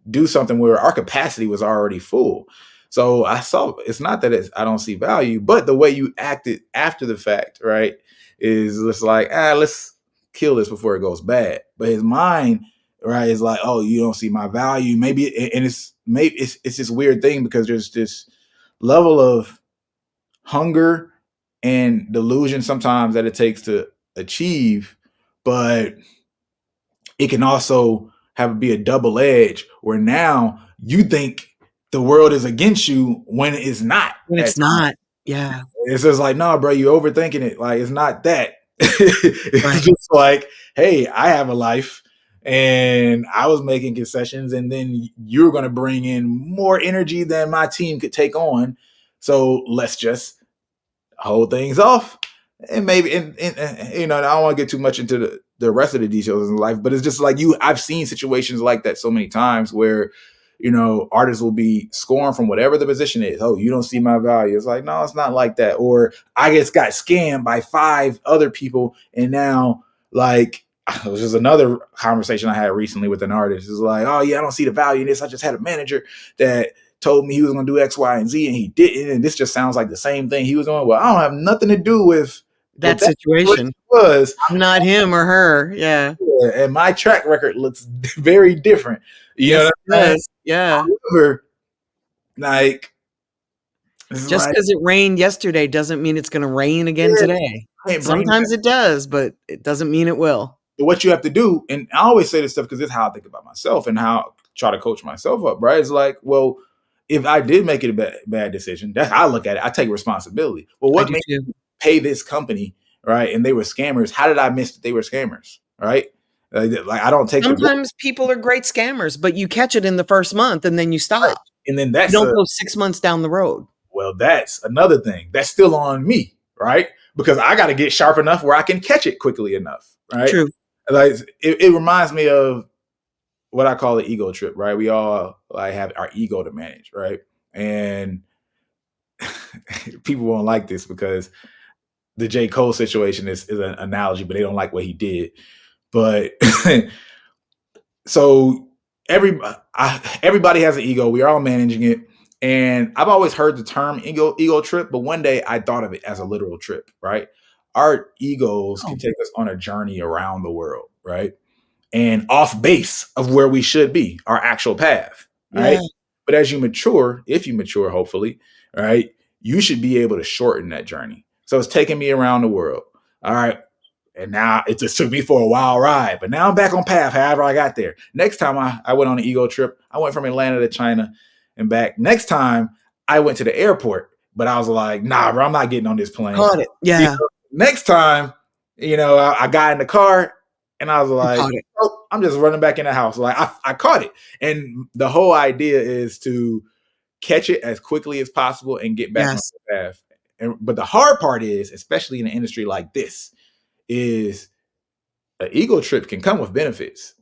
do something where our capacity was already full. So I saw it's not that I don't see value, but the way you acted after the fact, right, is just like, let's kill this before it goes bad. But his mind, right, is like, oh, you don't see my value. And it's this weird thing because there's this level of hunger and delusion sometimes that it takes to achieve, but it can also be a double edge where now you think the world is against you when it's not When at it's times. not. Yeah. It's just like, nah, bro, you're overthinking it. Like, it's not that. It's Right. just like, hey, I have a life and I was making concessions, and then you're going to bring in more energy than my team could take on. So let's just hold things off. And maybe, I don't want to get too much into the rest of the details in life, but it's just like I've seen situations like that so many times where, artists will be scorned from whatever the position is. Oh, you don't see my value. It's like, no, it's not like that. Or I just got scammed by 5 other people. And now, like, it was just another conversation I had recently with an artist. It's like, oh, yeah, I don't see the value in this. I just had a manager that told me he was going to do X, Y, and Z, and he didn't. And this just sounds like the same thing he was doing. Well, I don't have nothing to do with what That that situation. was. I'm not him or her. Yeah. And my track record looks very different. You know Yes, what it I'm saying? does. Yeah. However, like, it's Just like, because it rained yesterday doesn't mean it's gonna rain again yeah, today. I can't bring that. Sometimes it does, but it doesn't mean it will. But what you have to do, and I always say this stuff because it's how I think about myself and how I try to coach myself up, right? It's like, well, if I did make it a bad decision, that's how I look at it. I take responsibility. Well, I what do made too. me pay this company, right? And they were scammers. How did I miss that they were scammers, right? Like I don't take the risk, Sometimes people are great scammers, but you catch it in the first month and then you right? stop. And then You don't go 6 months down the road. well, that's another thing. That's still on me, right? Because I got to get sharp enough where I can catch it quickly enough, right? True. Like it reminds me of what I call the ego trip, right? We all like have our ego to manage, right? And people won't like this because the J. Cole situation is an analogy, but they don't like what he did. But so everybody has an ego. We are all managing it. And I've always heard the term ego trip, but one day I thought of it as a literal trip, right? Our egos Oh, can take us on a journey around the world, right? And off base of where we should be, our actual path, right? yeah. But as you mature, if you mature, hopefully, right, you should be able to shorten that journey. So it's taking me around the world. All right. And now it just took me for a wild ride, but now I'm back on path. However, I got there. Next time I went on an ego trip, I went from Atlanta to China and back. Next time I went to the airport, but I was like, nah, bro, I'm not getting on this plane. Caught it. Yeah. Next time, I got in the car and I was You like, caught it. oh, I'm just running back in the house. Like I caught it. And the whole idea is to catch it as quickly as possible and get back on Yes. the path. But the hard part is, especially in an industry like this, is an ego trip can come with benefits.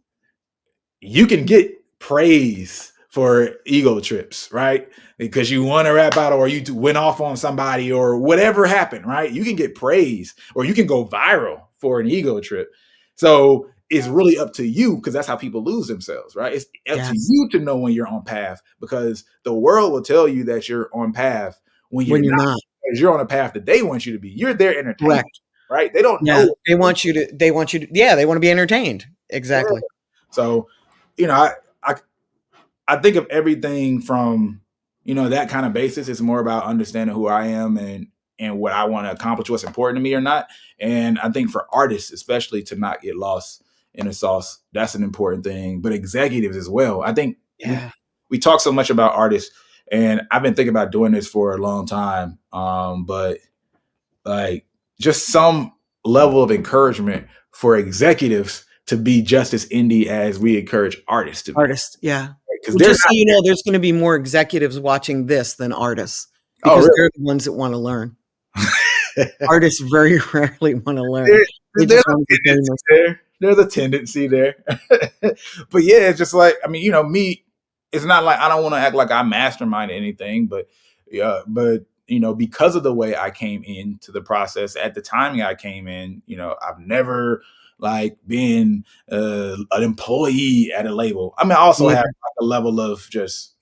You can get praise for ego trips, right? Because you won a rap battle or you went off on somebody or whatever happened, right? You can get praise or you can go viral for an ego trip. So it's really up to you because that's how people lose themselves, right? It's up to Yes. you to know when you're on path because the world will tell you that you're on path when you're When you're not, not. because you're on a path that they want you to be. You're their entertainment, Correct. right? They don't Yeah. know. They want you to yeah, they wanna be entertained. Yeah. Exactly. So, you know, I I think of everything from, that kind of basis. It's more about understanding who I am and what I want to accomplish, what's important to me or not. And I think for artists, especially to not get lost in the sauce, that's an important thing. But executives as well. I think we Yeah. we talk so much about artists, and I've been thinking about doing this for a long time. But like just some level of encouragement for executives to be just as indie as we encourage artists to be, Artists, yeah. because Well, they're just so not. you know, there's gonna be more executives watching this than artists Oh, because really? they're the ones that wanna learn. Artists very rarely wanna learn. There, They there's just a wanna be tendency famous. there. There's a tendency there. But yeah, it's just like, I mean, me, it's not like I don't want to act like I mastermind anything, but yeah, but because of the way I came into the process at the timing I came in, I've never like been an employee at a label. I mean, I also have Neither. like a level of just,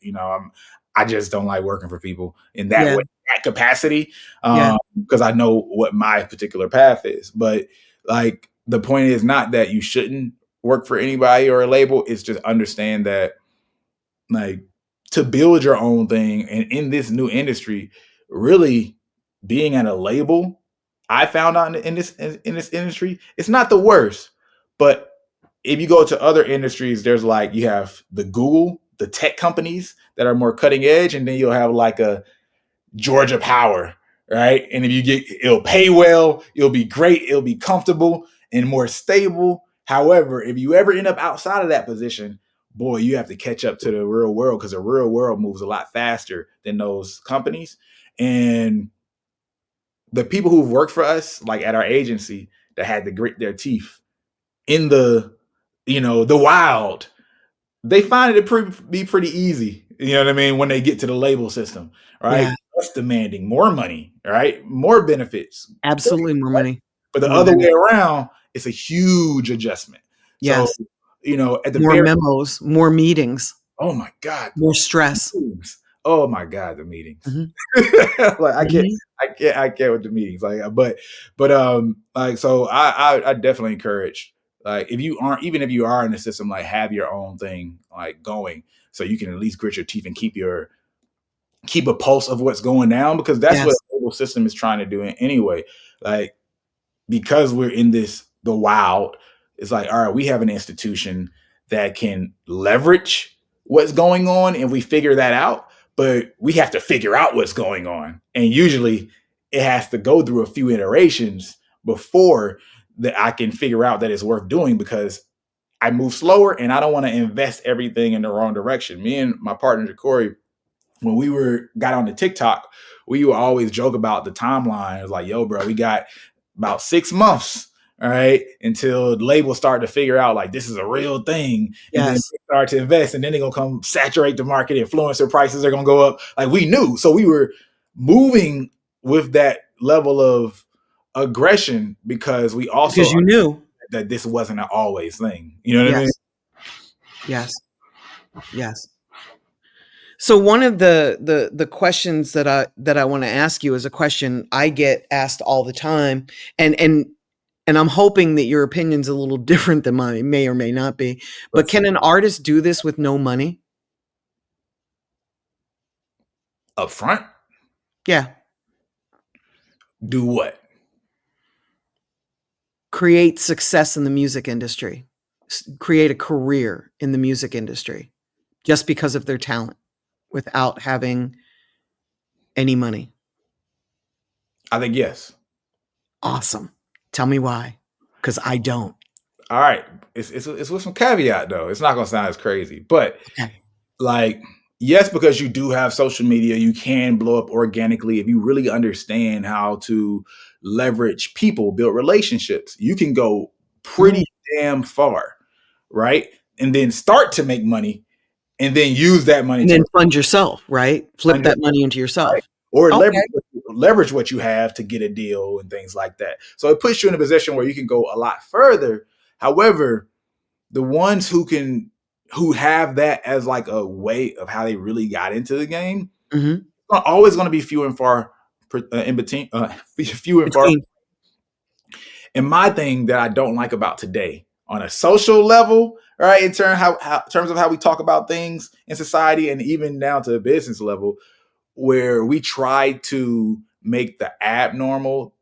I just don't like working for people in that Yeah, way, that capacity. yeah, Because I know what my particular path is. But like the point is not that you shouldn't work for anybody or a label. It's just understand that like to build your own thing and in this new industry, really being at a label, I found out in this industry, it's not the worst. But if you go to other industries, there's like you have the Google, the tech companies that are more cutting edge, and then you'll have like a Georgia Power, right? And if it'll pay well, it'll be great, it'll be comfortable and more stable. However, if you ever end up outside of that position, boy, you have to catch up to the real world because the real world moves a lot faster than those companies. And the people who've worked for us, like at our agency, that had to grit their teeth in the wild, they find it to be pretty easy. You know what I mean? When they get to the label system, right? yeah. Less demanding, more money, right? More benefits. Great, Absolutely more right? money, But the more other way benefit. around, it's a huge adjustment. So, Yes. at the More very, memos, more meetings, oh my God, more stress. meetings. Oh my God, the meetings. Mhm, Like mhm. I can't with the meetings. Like, but like, so I definitely encourage, like, if you aren't, even if you are in the system, like, have your own thing like going, so you can at least grit your teeth and keep a pulse of what's going down, because that's what Yes, the whole system is trying to do anyway. Like, because we're in the wild, it's like, all right, we have an institution that can leverage what's going on and we figure that out, but we have to figure out what's going on. And usually it has to go through a few iterations before that I can figure out that it's worth doing, because I move slower and I don't want to invest everything in the wrong direction. Me and my partner, Corey, when we got on the TikTok, we would always joke about the timeline. It was like, yo, bro, we got about 6 months, all right, until the labels start to figure out like this is a real thing. And then yes, they start to invest, and then they're gonna come saturate the market, influencer prices are gonna go up. Like, we knew. So we were moving with that level of aggression because we also because you knew. that this wasn't an always thing. You know what I mean? Yes, yes, yes. So one of the questions that I wanna ask you is a question I get asked all the time, and and and I'm hoping that your opinion's a little different than mine, it may or may not be, but Let's see. can an artist do this with no money? Up front, Yeah. do what? Create success in the music industry, create a career in the music industry just because of their talent without having any money. I think yes. Awesome. Tell me why, because I don't. All right, it's with some caveat though. It's not gonna sound as crazy, but Okay. like, yes, because you do have social media, you can blow up organically if you really understand how to leverage people, build relationships. You can go Mhm. pretty damn far, right? And then start to make money and then use that money And to then fund yourself, right? Flip fund that yourself, money into right? yourself. Or Okay. leverage what you have to get a deal and things like that. So it puts you in a position where you can go a lot further. However, the ones who have that as like a way of how they really got into the game Mhm. are always going to be few and far in between, few and far. Between And my thing that I don't like about today on a social level, right, in terms of how we talk about things in society and even down to a business level, where we try to make the abnormal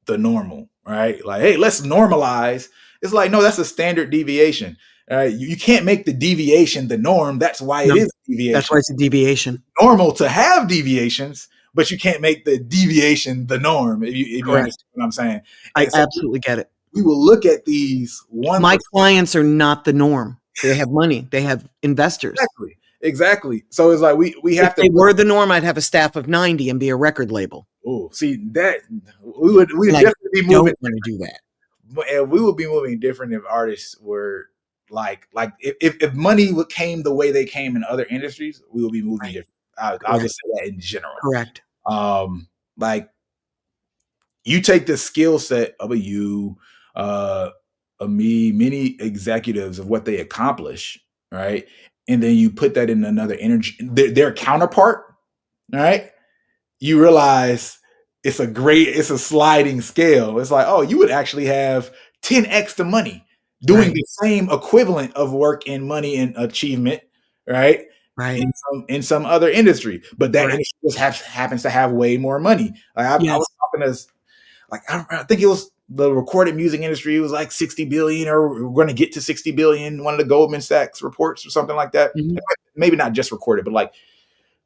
the normal, right? Like, hey, let's normalize. It's like, no, that's a standard deviation. You can't make the deviation the norm. That's why it no, is that's deviation. why it's a deviation. Normal to have deviations, but you can't make the deviation the norm. If you Correct. understand what I'm saying, I and so absolutely get it. we will look at these 1%. My clients are not the norm. They have money. They have investors. Exactly. So it's like we If have to they look. were the norm, I'd have a staff of 90 and be a record label, Oh, see that we would and I definitely be moving. don't wanna do that. And we would be moving different if artists were like if money came the way they came in other industries, we would be moving Right. different. I'll Correct. just say that in general. Correct. Like you take the skill set of a you, uh, a me, many executives of what they accomplish, right, and then you put that in another energy, their counterpart, right? You realize it's a sliding scale. It's like, oh, you would actually have 10x the money doing Right. the same equivalent of work and money and achievement, right? Right. In some other industry, but that Correct. industry just happens to have way more money. Like I was Yes. talking to like I think it was the recorded music industry was like 60 billion, or we're going to get to 60 billion. One of the Goldman Sachs reports or something like that. Mhm. Maybe not just recorded, but like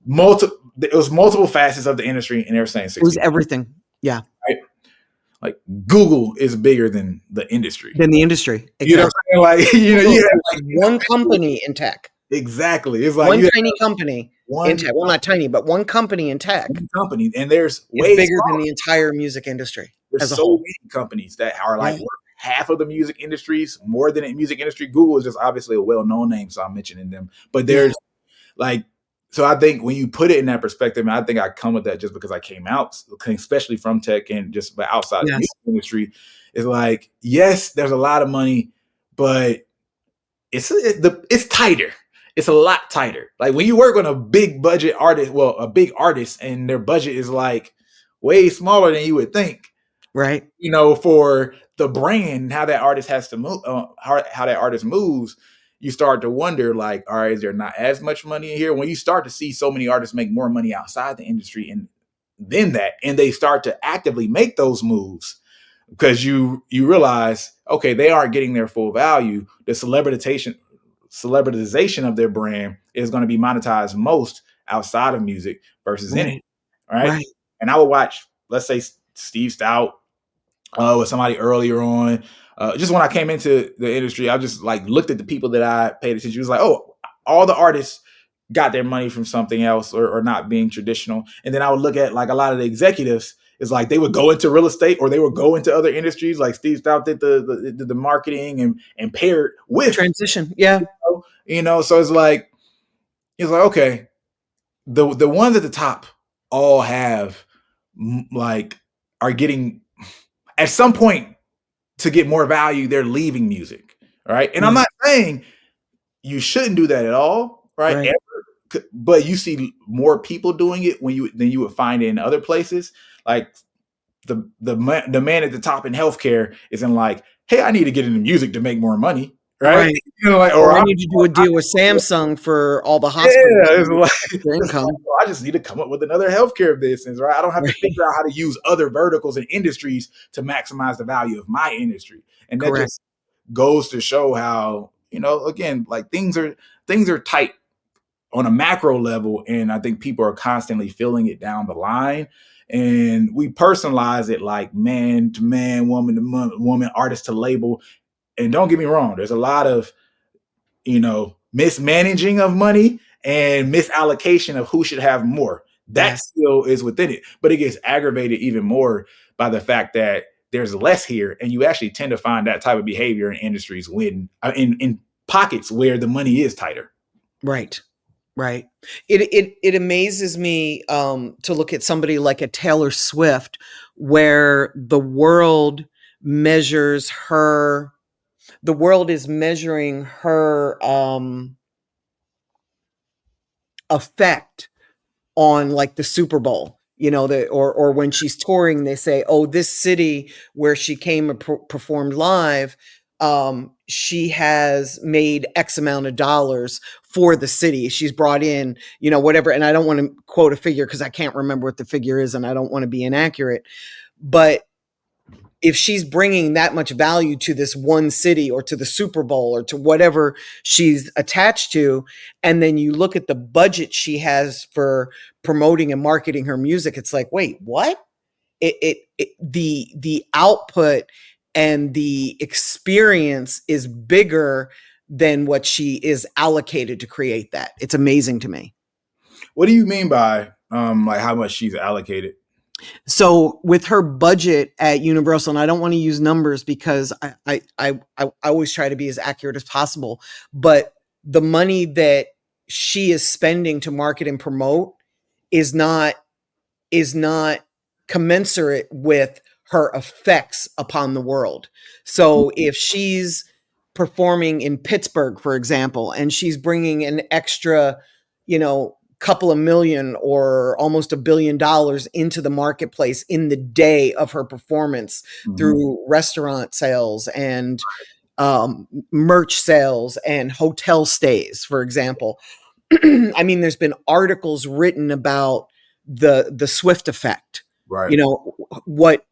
it was multiple facets of the industry, and they were saying It was 60, everything. Yeah. right? Like Google is bigger than the industry. Than the industry. You know Exactly. what I'm saying? Like, Google you is have like one company in tech. exactly. It's like One you have tiny company in one tech. Well, not tiny, but one company in tech company, and there's is way bigger than smaller. the entire music industry There's as a so whole. many companies that are Yeah. like worth half of the music industries, more than the music industry. Google is just obviously a well-known name, so I'm mentioning them. But Yeah. there's like, so I think when you put it in that perspective, and I think I come with that just because I came out, especially from tech and just but outside the Yes. music industry, is like, yes, there's a lot of money, but it's tighter. It's a lot tighter. Like when you work on a big budget artist, well, a big artist, and their budget is like way smaller than you would think, Right. for the brand, how that artist has to move, how that artist moves, you start to wonder, like, all right, is there not as much money in here? When you start to see so many artists make more money outside the industry and than that, and they start to actively make those moves, because you realize, okay, they aren't getting their full value. The celebritization of their brand is going to be monetized most outside of music versus in it, Right. right? Right. And I would watch, let's say, Steve Stout with somebody earlier on. Just when I came into the industry, I just like looked at the people that I paid attention to. It was like, oh, all the artists got their money from something else, or not being traditional. And then I would look at like a lot of the executives. It's like they would go into real estate or they would go into other industries. Like Steve Stout did the marketing and paired with, Transition. Yeah. So it's like okay, the ones at the top all have like are getting at some point to get more value, they're leaving music, right? And I'm Yes. not saying you shouldn't do that at all, right? Right. Ever, but you see more people doing it than you would find in other places. Like the man at the top in healthcare isn't like, hey, I need to get into music to make more money, right? Right. Like, Or I need to do a deal with Samsung for all the hospitals yeah, to it's make like, extra income. I just need to come up with another healthcare business, right? I don't have to Right. figure out how to use other verticals and industries to maximize the value of my industry. And that Correct. just goes to show how, again, like things are tight on a macro level, and I think people are constantly feeling it down the line. And we personalize it like man to man, woman to woman, artist to label. And don't get me wrong, there's a lot of mismanaging of money and misallocation of who should have more. That Yes. still is within it, but it gets aggravated even more by the fact that there's less here, and you actually tend to find that type of behavior in industries when in pockets where the money is tighter. Right. Right. It amazes me to look at somebody like a Taylor Swift, where measures her the world is measuring her effect on like the Super Bowl, or when she's touring, they say, oh, this city where she came and performed live, she has made X amount of dollars for the city. She's brought in, whatever. And I don't want to quote a figure because I can't remember what the figure is and I don't want to be inaccurate. But if she's bringing that much value to this one city or to the Super Bowl or to whatever she's attached to, and then you look at the budget she has for promoting and marketing her music, it's like, wait, what? The output and the experience is bigger than what she is allocated to create that. It's amazing to me. What do you mean by like how much she's allocated? So with her budget at Universal, and I don't want to use numbers because I always try to be as accurate as possible, but the money that she is spending to market and promote is not commensurate with her effects upon the world. So if she's performing in Pittsburgh, for example, and she's bringing an extra, couple of million or almost $1 billion into the marketplace in the day of her performance through restaurant sales and merch sales and hotel stays, for example. I mean, there's been articles written about the Swift effect, Right.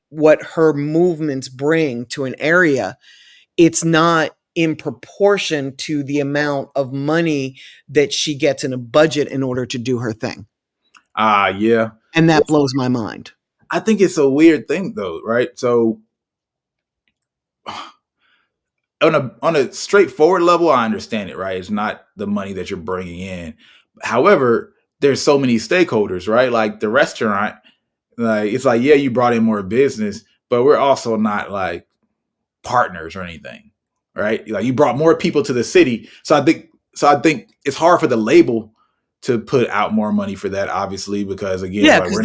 What her movements bring to an area. It's not in proportion to the amount of money that she gets in a budget in order to do her thing. Yeah. And that blows my mind. I think it's a weird thing though, right? So on a straightforward level, I understand it, right? It's not the money that you're bringing in. However, there's so many stakeholders, right? Like the restaurant, like it's like, yeah, you brought in more business, but we're also not like partners or anything, right? Like you brought more people to the city. So I think it's hard for the label to put out more money for that, obviously, because again, like because we're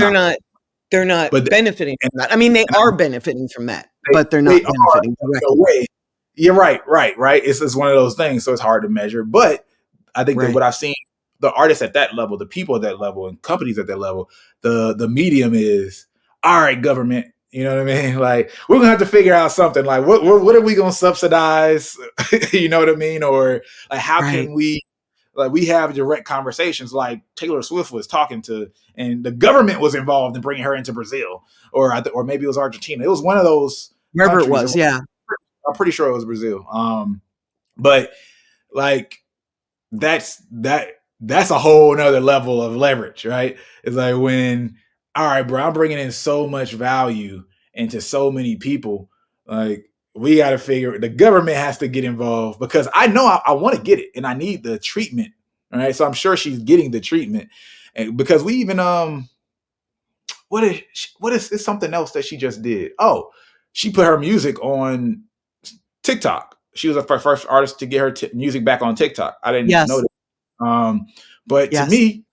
they're not but benefiting from that. I mean, they are benefiting from that, but they're they not are benefiting in a directly. way. You're right. It's one of those things, so it's hard to measure. But I think that what I've seen, the artists at that level, the people at that level, and companies at that level, the medium is, all right, government. You know what I mean? Like we're gonna have to figure out something. Like what are we gonna subsidize? You know what I mean? Or like how can we? Like we have direct conversations, like Taylor Swift was talking to, and the government was involved in bringing her into Brazil, or maybe it was Argentina. It was one of those Wherever it countries. was, yeah. I'm pretty sure it was Brazil. But like that's a whole nother level of leverage, right? It's like when, all right, bro, I'm bringing in so much value into so many people. Like we got to figure, the government has to get involved because I know I want to get it and I need the treatment. All right. So I'm sure she's getting the treatment, and because we even, what is it's something else that she just did? Oh, she put her music on TikTok. She was the first artist to get her music back on TikTok. I didn't know that. But to me,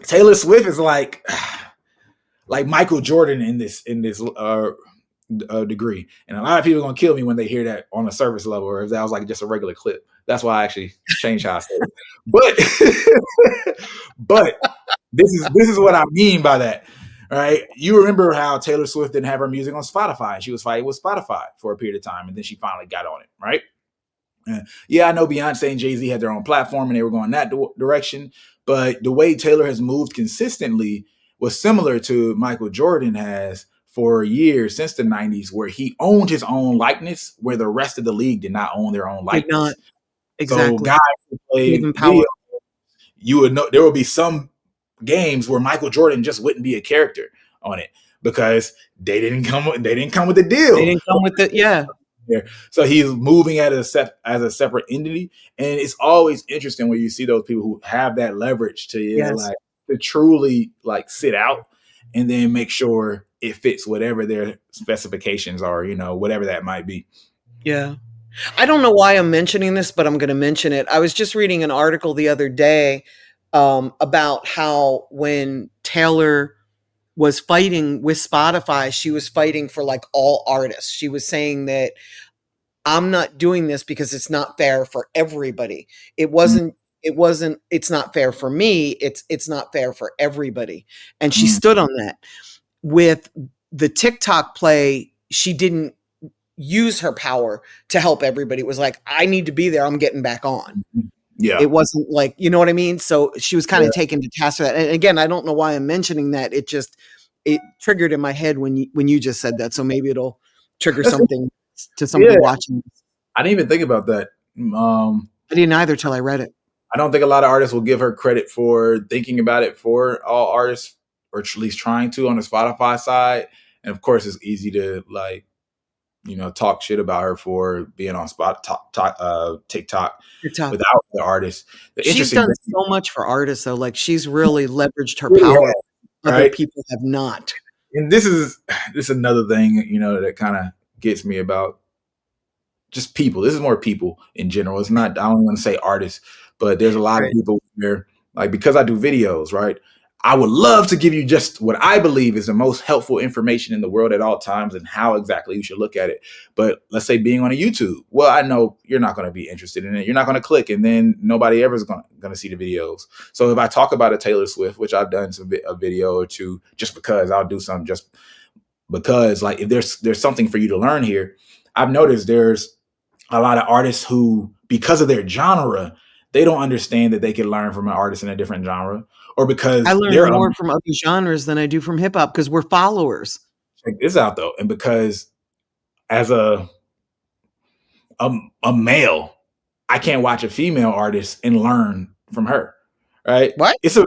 Taylor Swift is like Michael Jordan in this degree. And a lot of people are gonna kill me when they hear that on a service level, or if that was like just a regular clip. That's why I actually changed how I said it. But this is what I mean by that. All right. You remember how Taylor Swift didn't have her music on Spotify, and she was fighting with Spotify for a period of time, and then she finally got on it, right? Yeah, I know Beyonce and Jay-Z had their own platform and they were going that direction, but the way Taylor has moved consistently was similar to Michael Jordan has for years since the 90s, where he owned his own likeness, where the rest of the league did not own their own likeness. Did not. Exactly. So guys who play video, you would know there will be some games where Michael Jordan just wouldn't be a character on it because they didn't come with the deal. They didn't come with it, yeah. there. So he's moving as a separate entity, and it's always interesting when you see those people who have that leverage to Yes. like to truly like sit out and then make sure it fits whatever their specifications are, whatever that might be. Yeah. I don't know why I'm mentioning this, but I'm gonna mention it. I was just reading an article the other day, about how when Taylor was fighting with Spotify, she was fighting for, like, all artists. She was saying that, "I'm not doing this because it's not fair for everybody. It Mm, wasn't it's not fair for me, it's not fair for everybody." And she mm, stood on that. With the TikTok play, she didn't use her power to help everybody. It was like, "I need to be there, I'm getting back on." mhm. Yeah. It wasn't like, you know what I mean? So she was kinda Yeah. taken to task for that. And again, I don't know why I'm mentioning that. It triggered in my head when you just said that. So maybe it'll trigger That's something to somebody yeah. watching. I didn't even think about that. I didn't either till I read it. I don't think a lot of artists will give her credit for thinking about it for all artists, or at least trying to on the Spotify side. And of course, it's easy to like, talk shit about her for being on TikTok TikTok. without the artist. The She's interesting done thing, so much for artists though, like, she's really leveraged her really power. has, Other right? people have not. And this is another thing, that kind of gets me about just people. This is more people in general. It's not, I don't want to say artists, but there's a lot of Right. people where, like, because I do videos, right? I would love to give you just what I believe is the most helpful information in the world at all times and how exactly you should look at it. But let's say being on a YouTube, well, I know you're not going to be interested in it. You're not going to click, and then nobody ever is going to see the videos. So if I talk about a Taylor Swift, which I've done a video or two, just because I'll do something just because, like, if there's something for you to learn here. I've noticed there's a lot of artists who, because of their genre, they don't understand that they can learn from an artist in a different genre, or I because learn more from other genres than I do from hip hop because 'cause we're followers. check this out though, and because as a, a male, I can't watch a female artist and learn from her. Right? What? It's a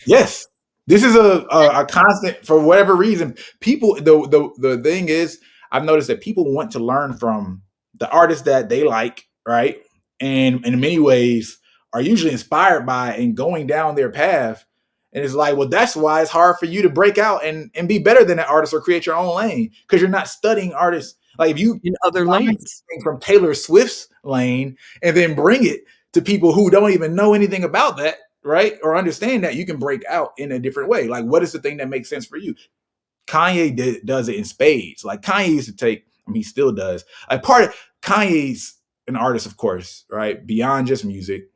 yes. This is a constant for whatever reason. People, the thing is, I've noticed that people want to learn from the artists that they like, right? And in many ways are usually inspired by and going down their path. And it's like, well, that's why it's hard for you to break out and be better than that artist or create your own lane, because you're not studying artists. Like if you In other find lanes. something from Taylor Swift's lane and then bring it to people who don't even know anything about that, right? Or understand that, you can break out in a different way. Like, what is the thing that makes sense for you? Kanye does it in spades. Like Kanye used to take, I mean, he still does. Like part of Kanye's an artist, of course, right? Beyond just music,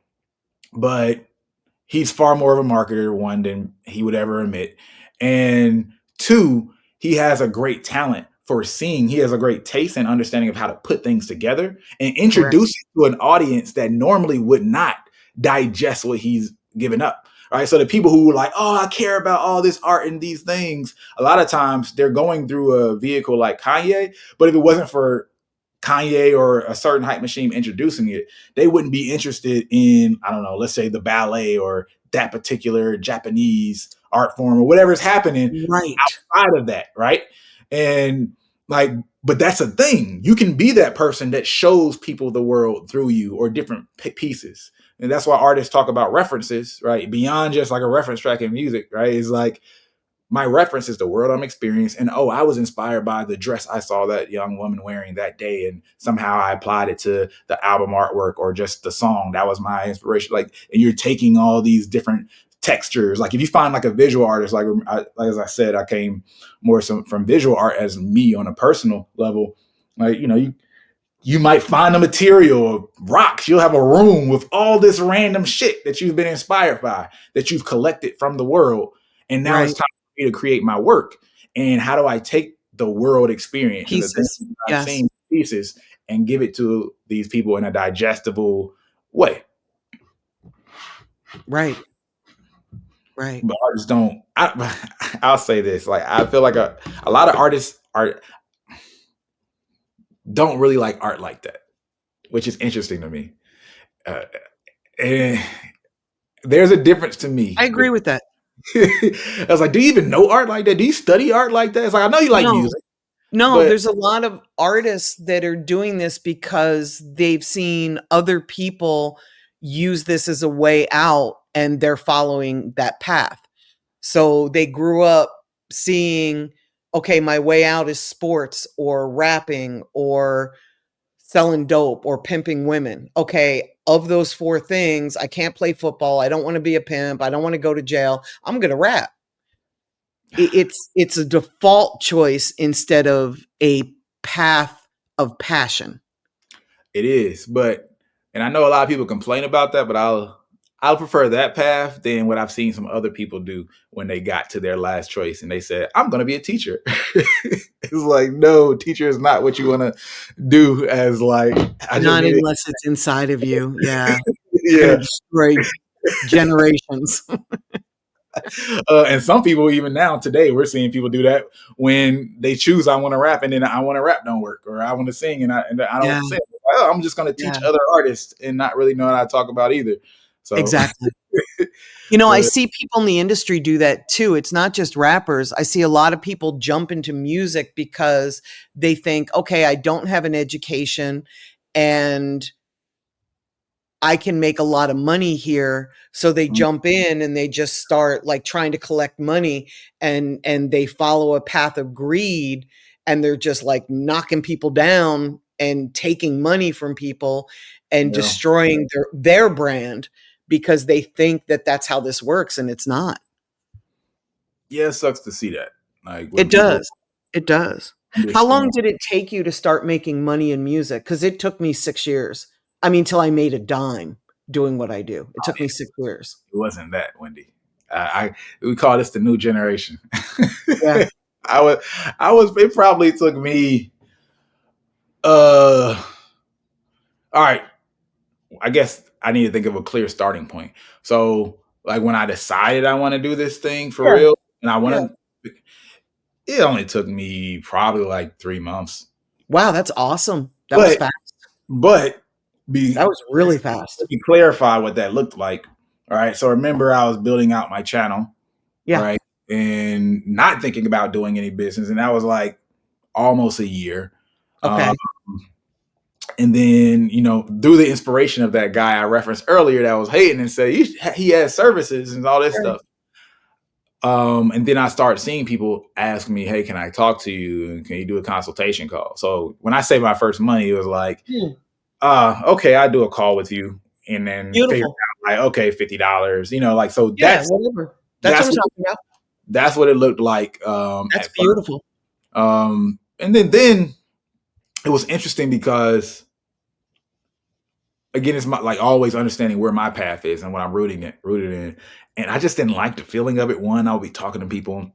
but he's far more of a marketer, one, than he would ever admit. And two, he has a great talent for seeing. He has a great taste and understanding of how to put things together and Correct. introduce it to an audience that normally would not digest what he's given up. Right. So the people who were like, oh, I care about all this art and these things, a lot of times they're going through a vehicle like Kanye. But if it wasn't for Kanye or a certain hype machine introducing it, they wouldn't be interested in, I don't know, let's say the ballet or that particular Japanese art form or whatever's happening Right. outside of that, right? And like, but that's a thing. You can be that person that shows people the world through you or different pieces. And that's why artists talk about references, right? Beyond just like a reference track in music, right? It's like, my reference is the world I'm experiencing. And oh, I was inspired by the dress I saw that young woman wearing that day. And somehow I applied it to the album artwork or just the song. That was my inspiration. Like, and you're taking all these different textures. Like if you find like a visual artist, like as I said, I came more from visual art as me on a personal level. Like, you might find a material of rocks. You'll have a room with all this random shit that you've been inspired by, that you've collected from the world. And now it's Right. time for me to create my work. And how do I take the world experience and the things Pieces. I've Yes. seen pieces and give it to these people in a digestible way? Right. Right. But artists don't. I'll say this: like I feel like a lot of artists don't really like art like that, which is interesting to me. Uh, and there's a difference to I me. agree with that. I was like, do you even know art like that? Do you study art like that? It's like, I know you like No. music. No, But there's a lot of artists that are doing this because they've seen other people use this as a way out and they're following that path. So they grew up seeing, okay, my way out is sports or rapping or selling dope or pimping women. Okay, of those four things, I can't play football. I don't want to be a pimp. I don't want to go to jail. I'm going to rap. It's a default choice instead of a path of passion. it is, and I know a lot of people complain about that, but I'll prefer that path than what I've seen some other people do when they got to their last choice and they said, "I'm going to be a teacher." It's like, no, teacher is not what you want to do. As like, I just Not need it. unless it's inside of you. Yeah. It's going to Yeah. destroy generations. And some people, even now today, we're seeing people do that when they choose, I want to rap, and then I want to rap don't work, or I want to sing and I Yeah. don't sing. Oh, I'm just going to Yeah. teach other artists and not really know how to talk about either. So, Exactly. You know, I but see people in the industry do that too. It's not just rappers. I see a lot of people jump into music because they think, okay, I don't have an education and I can make a lot of money here. So they jump in and they just start like trying to collect money and they follow a path of greed and they're just like knocking people down and taking money from people and yeah, destroying their brand because they think that that's how this works and it's not. yeah, it sucks to see that. Like when It people does. It does. How long understand. did it take you to start making money in music? Because it took me 6 years. I mean, till I made a dime doing what I do. It took me 6 years. It wasn't that, Wendy. We call this the new generation. Yeah. I was I was. It probably took me. Uh, all right. I guess I need to think of a clear starting point. So, like when I decided I want to do this thing for Yeah. real, and I Yeah. want to, it only took me probably like 3 months. Wow, that's awesome. That was But fast. but That be was really fast. let me clarify what that looked like. All right. So remember, I was building out my channel, Yeah. right, and not thinking about doing any business, and that was like almost a year. Um, Okay. and then, through the inspiration of that guy I referenced earlier that was hating and said he has services and all this Right. stuff. And then I start seeing people ask me, "Hey, can I talk to you? And can you do a consultation call?" So when I say my first money, it was like, Hmm. okay, I do a call with you, and then figure Beautiful. out like, okay, $50, like so Yeah, whatever. That's what that's I'm what talking about. that's what it looked like That's at first. beautiful. And then it was interesting because again, it's my like always understanding where my path is and what I'm rooted in. And I just didn't like the feeling of it. One, I would be talking to people,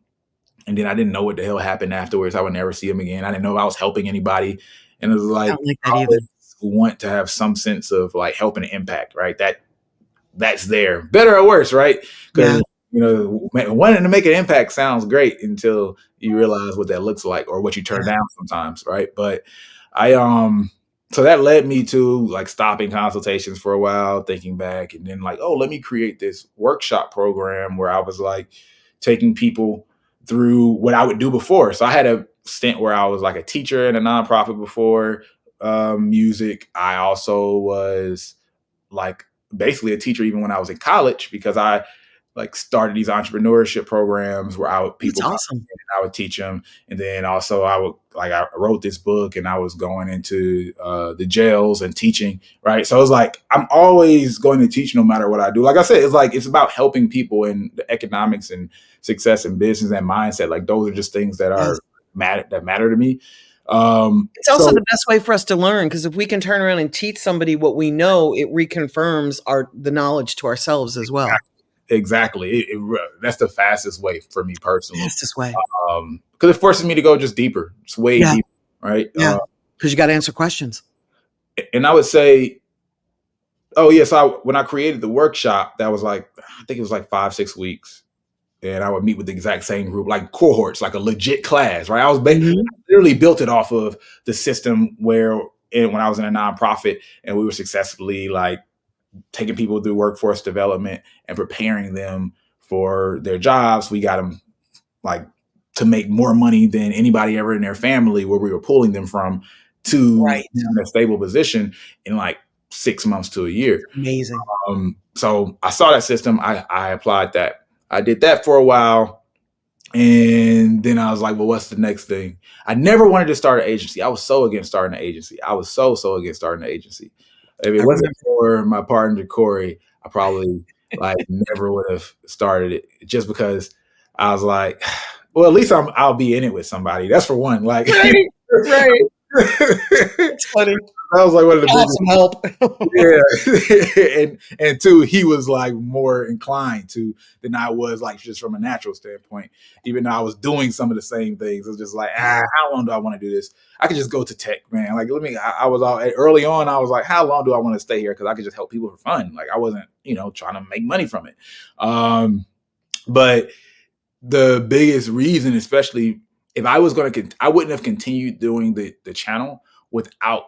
and then I didn't know what the hell happened afterwards. I would never see them again. I didn't know if I was helping anybody, and it was I like don't like I that either. always want to have some sense of like helping impact, right? That's there, better or worse, right? Yeah. Because wanting to make an impact sounds great until you realize what that looks like or what you turn Yeah. down sometimes, right? But I so that led me to like stopping consultations for a while, thinking back, and then like, oh, let me create this workshop program where I was like taking people through what I would do before. So I had a stint where I was like a teacher in a nonprofit before music. I also was like basically a teacher even when I was in college because I like started these entrepreneurship programs where That's people come awesome. in and I would teach them, and then also I wrote this book and I was going into the jails and teaching, right? So it's like I'm always going to teach no matter what I do. Like I said, it's about helping people in the economics and success and business and mindset. Like those are just things that Yes. are matter to me. It's also So the best way for us to learn because if we can turn around and teach somebody what we know, it reconfirms the knowledge to ourselves as well. exactly, that's the fastest way for me personally. Fastest way. Because it forces me to go just deeper, just way Yeah. deeper, right? Yeah. Because you got to answer questions. And I would say, oh yes, when I created the workshop, that was like I think it was like 5 6 weeks, and I would meet with the exact same group, like cohorts, like a legit class, right? Mhm. I literally built it off of the system where when I was in a nonprofit, and we were successfully like taking people through workforce development and preparing them for their jobs. We got them like to make more money than anybody ever in their family where we were pulling them from to Right. in a stable position in like 6 months to a year. Amazing. So I saw that system. I applied that. I did that for a while. And then I was like, well, what's the next thing? I never wanted to start an agency. I was so against starting an agency. I was so against starting an agency. If it I wasn't remember. for my partner, Corey, I probably like never would have started it just because I was like, well, at least I'll be in it with somebody. That's for one. Like, Right. Right. that It's funny. was like one of the I'll have biggest. some help. Yeah. and two, he was like more inclined to than I was, like just from a natural standpoint. Even though I was doing some of the same things, it was just like, how long do I want to do this? I could just go to tech, man. Like, I was all early on. I was like, how long do I want to stay here? Because I could just help people for fun. Like, I wasn't, trying to make money from it. But the biggest reason, especially if I was going to, I wouldn't have continued doing the channel without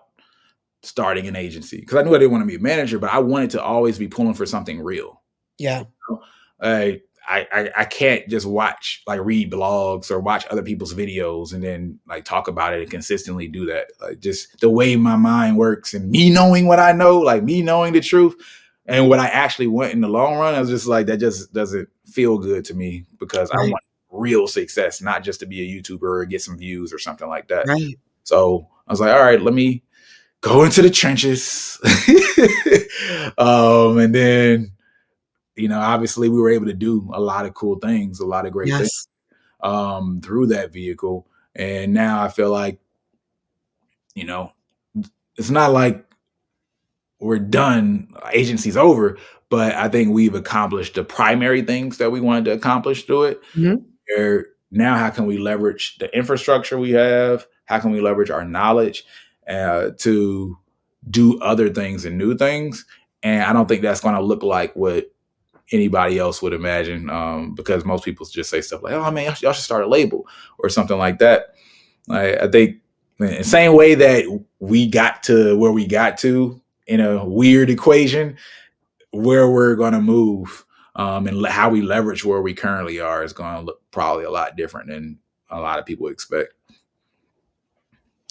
starting an agency, because I knew I didn't want to be a manager, but I wanted to always be pulling for something real. Yeah. I can't just read blogs or watch other people's videos and then like talk about it and consistently do that. Like, just the way my mind works and me knowing what I know, like me knowing the truth and what I actually want in the long run, I was just like, that just doesn't feel good to me, because I Right. want real success, not just to be a YouTuber or get some views or something like that. Right. So I was like, all right, let me go into the trenches. And then, obviously we were able to do a lot of cool things, a lot of great things Yes. through that vehicle. And now I feel like, it's not like we're done, agency's over, but I think we've accomplished the primary things that we wanted to accomplish through it. Mhm. Now, how can we leverage the infrastructure we have? How can we leverage our knowledge to do other things and new things? And I don't think that's going to look like what anybody else would imagine, because most people just say stuff like, oh man, y'all should start a label or something like that. I think in the same way that we got to where we got to in a weird equation, where we're going to move and how we leverage where we currently are is going to look probably a lot different than a lot of people expect.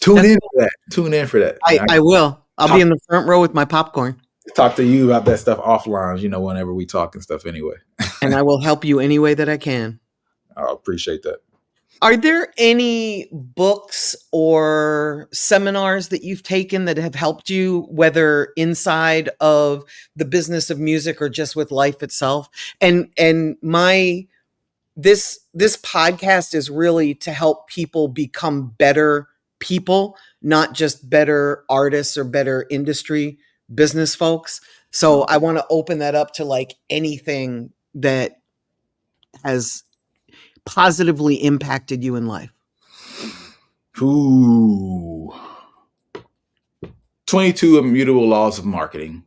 Tune That's in cool. for that. Tune in for that. I will. I'll be in the front row with my popcorn, Talk to you about that stuff offline, whenever we talk and stuff anyway. and I will help you any way that I can. I appreciate that. Are there any books or seminars that you've taken that have helped you, whether inside of the business of music or just with life itself? And this podcast is really to help people become better people, not just better artists or better industry business folks. So I want to open that up to like anything that has positively impacted you in life. Ooh. 22 Immutable Laws of Marketing.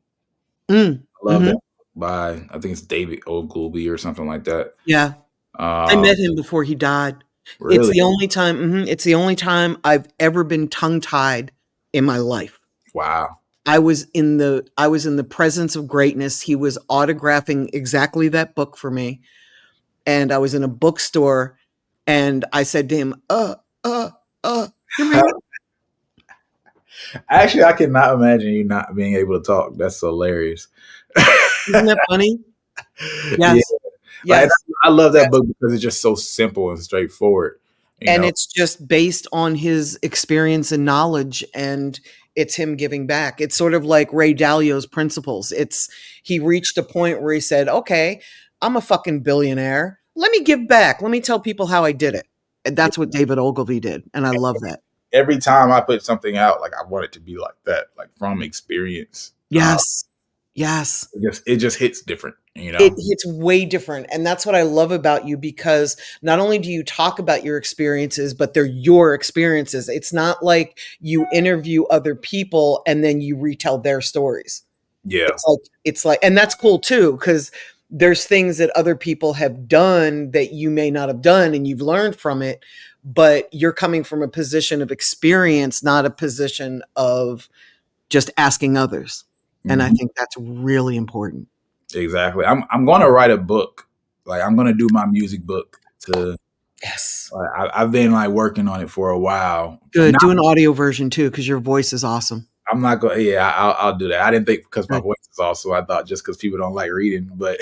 I love that by, I think it's David Ogilvy or something like that. Yeah. I met him before he died. It's Really? the only time it's the only time I've ever been tongue-tied in my life. Wow. I was in the presence of greatness. He was autographing exactly that book for me, and I was in a bookstore, and I said to him, give me one. Actually, I cannot imagine you not being able to talk. That's hilarious. Isn't that funny? Yeah. Yes. Like, Yes. I love that Yes. book because it's just so simple and straightforward. And it's just based on his experience and knowledge, and it's him giving back. It's sort of like Ray Dalio's principles. He reached a point where he said, okay, I'm a fucking billionaire. Let me give back. Let me tell people how I did it. And that's what David Ogilvy did. And I love that. Every time I put something out, like I want it to be like that, like from experience. Yes. Yes. It just hits different, It's way different. And that's what I love about you, because not only do you talk about your experiences, but they're your experiences. It's not like you interview other people and then you retell their stories. Yeah. It's like, and that's cool too, because there's things that other people have done that you may not have done and you've learned from it, but you're coming from a position of experience, not a position of just asking others. And I think that's really important. Exactly. I'm going to write a book. Like, I'm going to do my music book to Yes. I've been like working on it for a while. Good. Do an audio version too, because your voice is awesome. I'm not going. Yeah, I'll do that. I didn't think because my Good. voice is also. I thought just because people don't like reading, but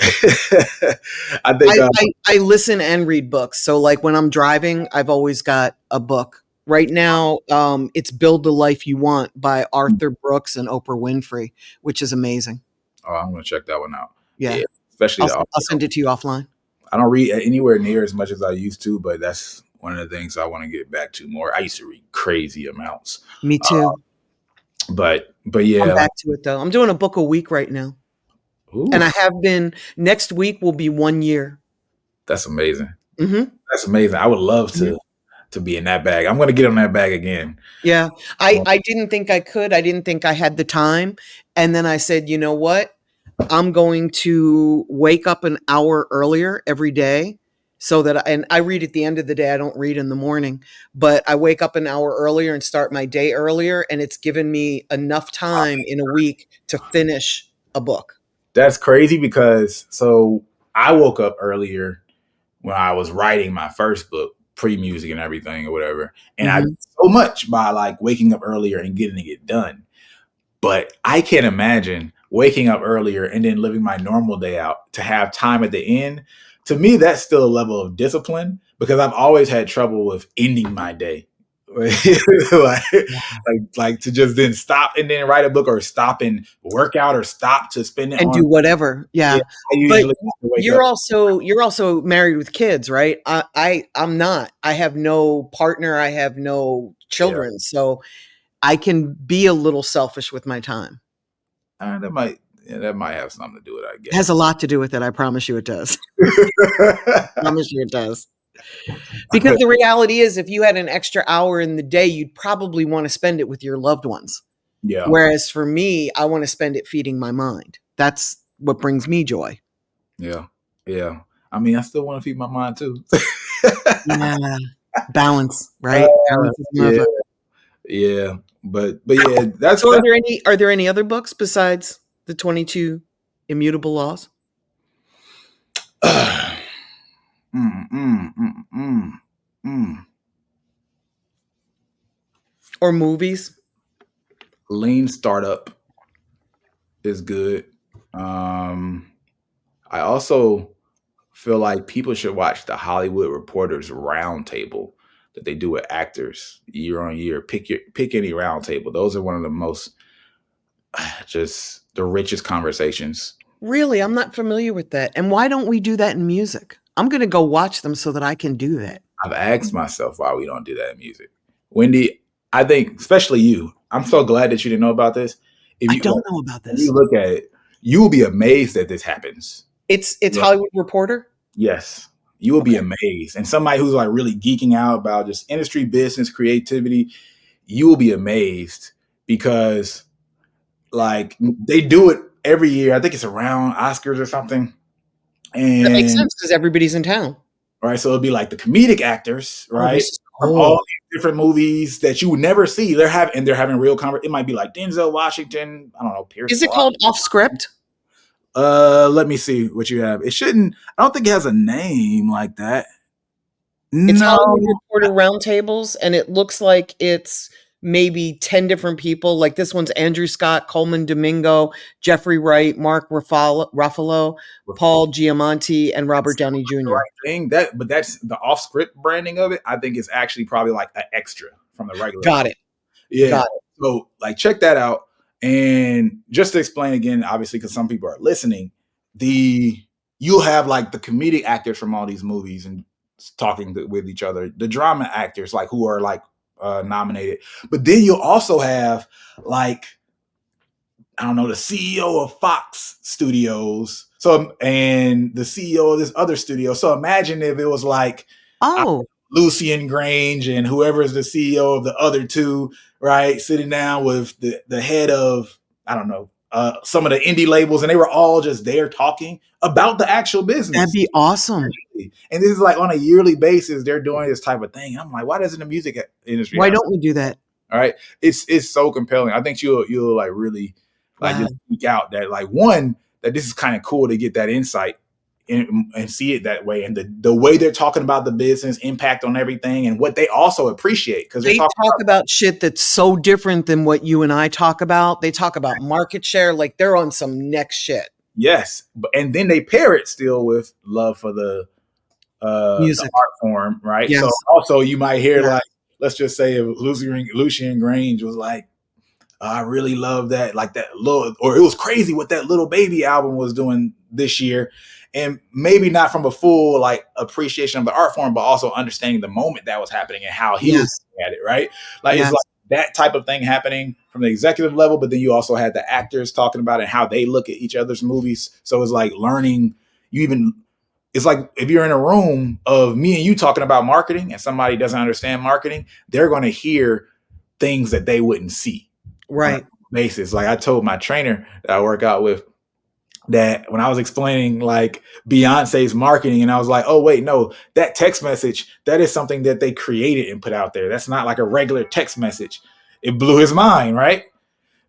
I think I listen and read books. So like when I'm driving, I've always got a book. Right now, it's Build the Life You Want by Arthur Brooks and Oprah Winfrey, which is amazing. oh, I'm gonna check that one out. Yeah. Yeah, especially the I'll audio. send it to you offline. I don't read anywhere near as much as I used to, but that's one of the things I want to get back to more. I used to read crazy amounts, Me too. but I'm yeah, like back to it though. I'm doing a book a week right now. ooh, And I have been, next week will be 1 year. that's amazing. Hmm. That's amazing. I would love to be in that bag. I'm gonna get on that bag again. Yeah. Um, I didn't think I could. I didn't think I had the time. And then I said, you know what? I'm going to wake up an hour earlier every day so that, and I read at the end of the day. I don't read in the morning, but I wake up an hour earlier and start my day earlier. And it's given me enough time in a week to finish a book. That's crazy because so I woke up earlier when I was writing my first book, pre-music and everything or whatever. And I did Mhm. so much by like waking up earlier and getting it done. But I can't imagine waking up earlier and then living my normal day out to have time at the end. To me, that's still a level of discipline because I've always had trouble with ending my day. like to just then stop and then write a book or stop and work out or stop to spend it And on. do whatever. Yeah, Yeah. I But usually have to wake up. you're also married with kids, right? I'm not. I have no partner, I have no Yeah, children. So I can be a little selfish with my time. that might that might have something to do with it, I It has a guess. lot to do with it. I promise you it does. Promise you it does. Because the reality is if you had an extra hour in the day, you'd probably want to spend it with your loved ones. Yeah, Whereas for me, I want to spend it feeding my mind. That's what brings me joy. yeah, yeah. I mean, I still want to feed my mind too. Yeah. Balance, Uh, right? Balance is yeah, love. yeah, but yeah, that's So that's. are there any other books besides the 22 Immutable Laws Mm, mm, mm, mm, mm. or movies? Lean startup is good. Um, I also feel like people should watch the Hollywood Reporters Roundtable that they do with actors year on year. Pick any roundtable. Those are one of the most just the richest conversations. Really, I'm not familiar with that. And why don't we do that in music? I'm going to go watch them so that I can do that. I've asked myself why we don't do that in music. Wendy, I think especially you. I'm so glad that you didn't know about this. If I you don't know about when you this. look at it, you will be amazed that this happens. It's Hollywood Reporter? Yes, you will be Okay. amazed. And somebody who's like really geeking out about just industry, business, creativity, you will be amazed because like they do it every year. I think it's around Oscars or something. That makes And sense because everybody's in town. right, so it'll be like the comedic actors, Oh, right, this is from all cool. these different movies that you would never see. They're having real conversation. It might be like Denzel Washington. I don't know, Pierce Is it Brosnan. called Off Script? Let me see what you have. It shouldn't. I don't think it has a name like that. It's Hollywood No, Reporter roundtables, and it looks like it's maybe 10 different people. Like this one's Andrew Scott, Coleman Domingo, Jeffrey Wright, Mark Ruffalo, Paul Giamatti, and Robert Downey the Jr. right thing. But that's the off script branding of it. I think it's actually probably like an extra from the regular Got show. it. Yeah. Got it. So like check that out. And just to explain again, obviously, because some people are listening, the you'll have like the comedic actors from all these movies and talking with each other, the drama actors like who are like nominated, but then you'll also have like I don't know, the CEO of Fox Studios. So and the CEO of this other studio. So imagine if it was like Oh, Lucian Grange and whoever is the CEO of the other two, right, sitting down with the head of I don't know some of the indie labels, and they were all just there talking about the actual that'd business. be awesome. And this is like on a yearly basis, they're doing this type of thing. I'm like, why doesn't the music industry Why have? don't we do that? All right, it's so compelling. I think you'll like really like Wow. just geek out that like one that this is kind of cool to get that insight and see it that way, and the way they're talking about the business impact on everything, and what they also appreciate, because they're They talking talk about shit that's so different than what you and I talk about. They talk about market share like they're on some next shit. yes, and then they pair it still with love for the Music. art form, right? So Yes. also you might hear Yes. like, let's just say if Lucian Grange was like, I really love that, like that little, or it was crazy what that Little Baby album was doing this year. And maybe not from a full like appreciation of the art form, but also understanding the moment that was happening and how he was Yes. looking at it, right? Like it's Yes. like that type of thing happening from the executive level, but then you also had the actors talking about it, how they look at each other's movies. So it's like learning, you even, it's like if you're in a room of me and you talking about marketing and somebody doesn't understand marketing, they're going to hear things that they wouldn't see on a Right. basis. Like I told my trainer that I work out with that when I was explaining like Beyonce's marketing, and I was like, oh wait, no, that text message, that is something that they created and put out there. That's not like a regular text message. It blew his mind, right?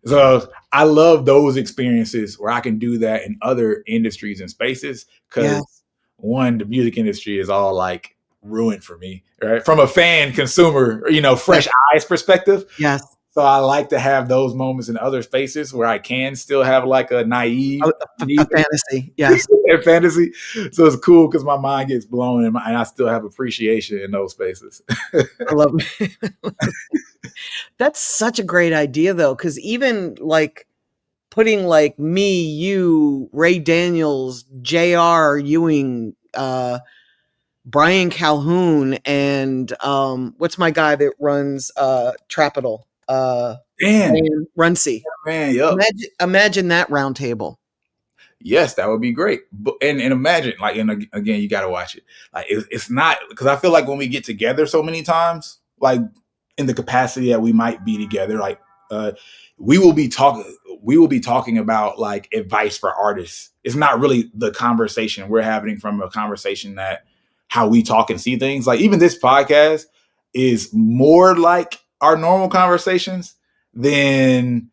So I love those experiences where I can do that in other industries and spaces, because Yeah. one, the music industry is all like ruined for me, right? From a fan, consumer, Yes. fresh eyes perspective. Yes. So I like to have those moments in other spaces where I can still have like a naive, A fantasy. Yes. and fantasy. So it's cool because my mind gets blown, and I still have appreciation in those spaces. I love That's such a great idea though, because even like putting like me, you, Ray Daniels, J.R. Ewing, Brian Calhoun, and what's my guy that runs Trapital? Dan, Ryan Runcie. man, yup. Imagine that round table. Yes, that would be great. But and imagine, like, and again, you got to watch it. Like, it's not, because I feel like when we get together so many times, like in the capacity that we might be together, like, uh, we will be talking. We will be talking about like advice for artists. It's not really the conversation we're having from a conversation that how we talk and see things. Like even this podcast is more like our normal conversations than,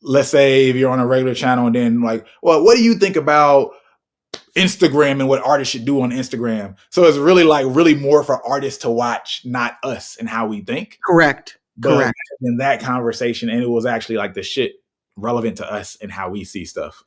let's say, if you're on a regular channel and then like, well, what do you think about Instagram and what artists should do on Instagram? So it's really like really more for artists to watch, not us and how we think. Correct. But Correct. in that conversation, and it was actually like the shit relevant to us and how we see stuff.